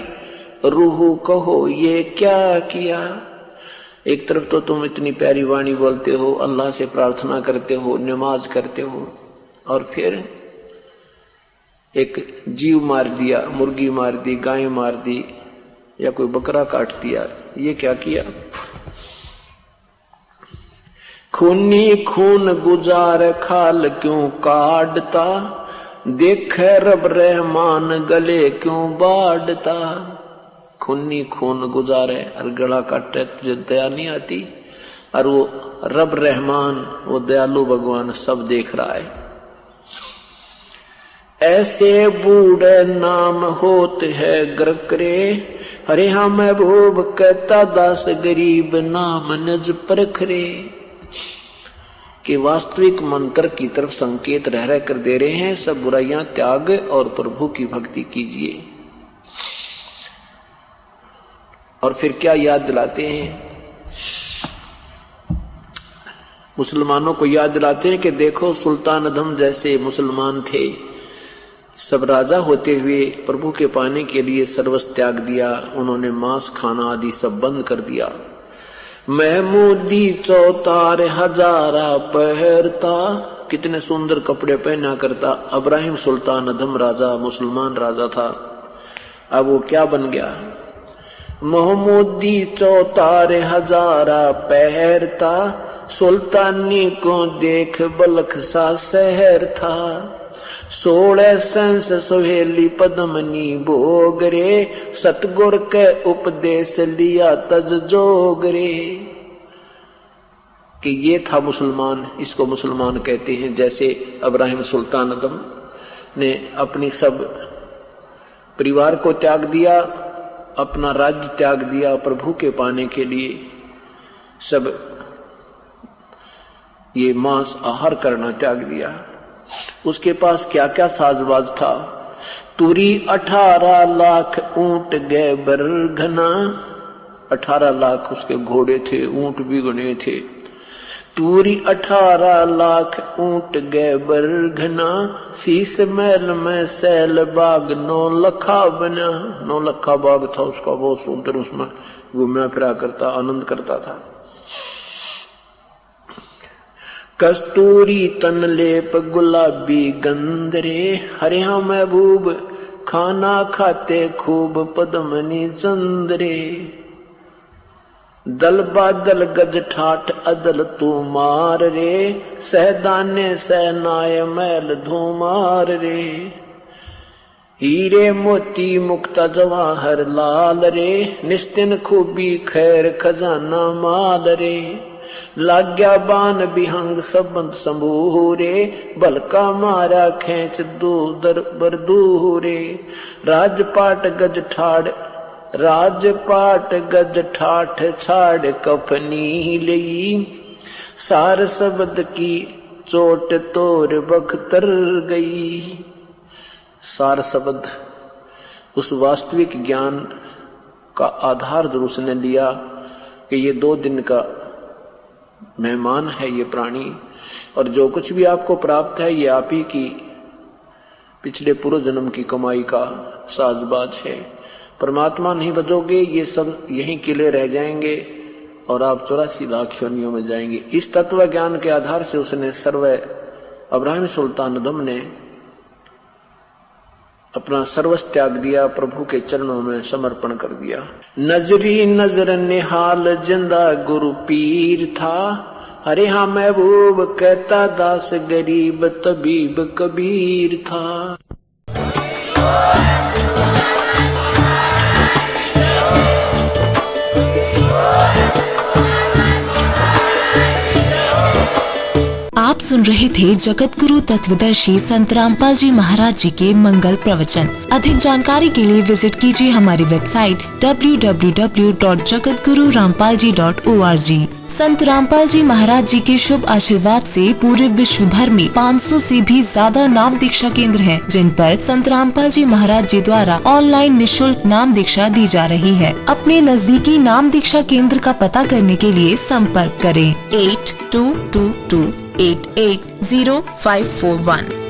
रूह कहो ये क्या किया। एक तरफ तो तुम इतनी प्यारी वाणी बोलते हो, अल्लाह से प्रार्थना करते हो, नमाज करते हो, और फिर एक जीव मार दिया, मुर्गी मार दी, गाय मार दी, या कोई बकरा काट दिया। ये क्या किया? खूनी खून गुजार खाल क्यों काटता, देखे रब रहमान गले क्यों बाढ़ता। खूनी खून गुजारे और गला काटे, तुझे दया नहीं आती? और वो रब रहमान, वो दयालु भगवान सब देख रहा है। ऐसे बूढ़े नाम होत है ग्रकरे, हरे हाँ महबूब कहता दास गरीब नाम नज परखरे। कि वास्तविक मंत्र की तरफ संकेत रह रह कर दे रहे हैं, सब बुराइयां त्याग और प्रभु की भक्ति कीजिए। और फिर क्या याद दिलाते हैं? मुसलमानों को याद दिलाते हैं कि देखो सुल्तान अदम जैसे मुसलमान थे, सब राजा होते हुए प्रभु के पाने के लिए सर्वस्व त्याग दिया, उन्होंने मांस खाना आदि सब बंद कर दिया। महमूदी चौतार हजारा पहरता, कितने सुंदर कपड़े पहना करता। इब्राहिम सुल्तान अदम राजा, मुसलमान राजा था, अब वो क्या बन गया? महमूदी चौतार हजारा पहरता, सुल्तानी को देख बलख सा शहर था। 16 संस सोहेली पद्मनी भोगरे, सतगुर के उपदेश लिया तज जोगरे। कि ये था मुसलमान, इसको मुसलमान कहते हैं। जैसे इब्राहिम सुल्तान अदम ने अपनी सब परिवार को त्याग दिया, अपना राज्य त्याग दिया प्रभु के पाने के लिए, सब ये मांस आहार करना त्याग दिया। उसके पास क्या क्या साजबाज था? तुरी 18 लाख ऊंट गए बरघना, 18 लाख उसके घोड़े थे, ऊंट भी गणे थे। तुरी 18 लाख ऊंट गए बरघना, शीश महल में सैल बाग 9 लखा बना। 9 लखा बाग था उसका, बहुत सुंदर, उसमें घूमना फिरा करता, आनंद करता था। कस्तूरी तन लेप गुलाबी गंधरे, हरे हाँ महबूब खाना खाते खूब पद्मनी चंद्रे। दल बादल गज ठाठ अदल तू मार रे, सहदाने सहनाय मैल धूमार रे। हीरे मोती मुक्ता जवाहर लाल रे, निस्तिन खूबी खैर खजाना माल रे। लाग्या बान बिहंग सबंत संबूरे, बलका मारा खेच दूदर बरदूरे। राजपाट गज ठाठ छाड़ कफनी लई, सार शब्द की चोट तोर बख्तर गई। सार शब्द उस वास्तविक ज्ञान का आधार जो उसने लिया कि ये 2 दिन का मेहमान है ये प्राणी, और जो कुछ भी आपको प्राप्त है ये आप ही की पिछले पूर्व जन्म की कमाई का साजबाज है। परमात्मा नहीं बचोगे, ये सब यहीं किले रह जाएंगे और आप 84 लाख योनियों में जाएंगे। इस तत्व ज्ञान के आधार से उसने अब्राहिम सुल्तान अदम ने अपना सर्वस्व त्याग दिया, प्रभु के चरणों में समर्पण कर दिया। नजरी नजर निहाल जिंदा गुरु पीर था, हरे हाँ महबूब कहता दास गरीब तबीब कबीर था। आप सुन रहे थे जगत गुरु तत्वदर्शी संत रामपाल जी महाराज जी के मंगल प्रवचन। अधिक जानकारी के लिए विजिट कीजिए हमारी वेबसाइट www.jagatgururampalji.org। संत रामपाल जी महाराज जी के शुभ आशीर्वाद से पूरे विश्व भर में 500 से भी ज्यादा नाम दीक्षा केंद्र हैं, जिन पर संत रामपाल जी महाराज जी द्वारा ऑनलाइन निशुल्क नाम दीक्षा दी जा रही है। अपने नजदीकी नाम दीक्षा केंद्र का पता करने के लिए संपर्क करें 8222880541।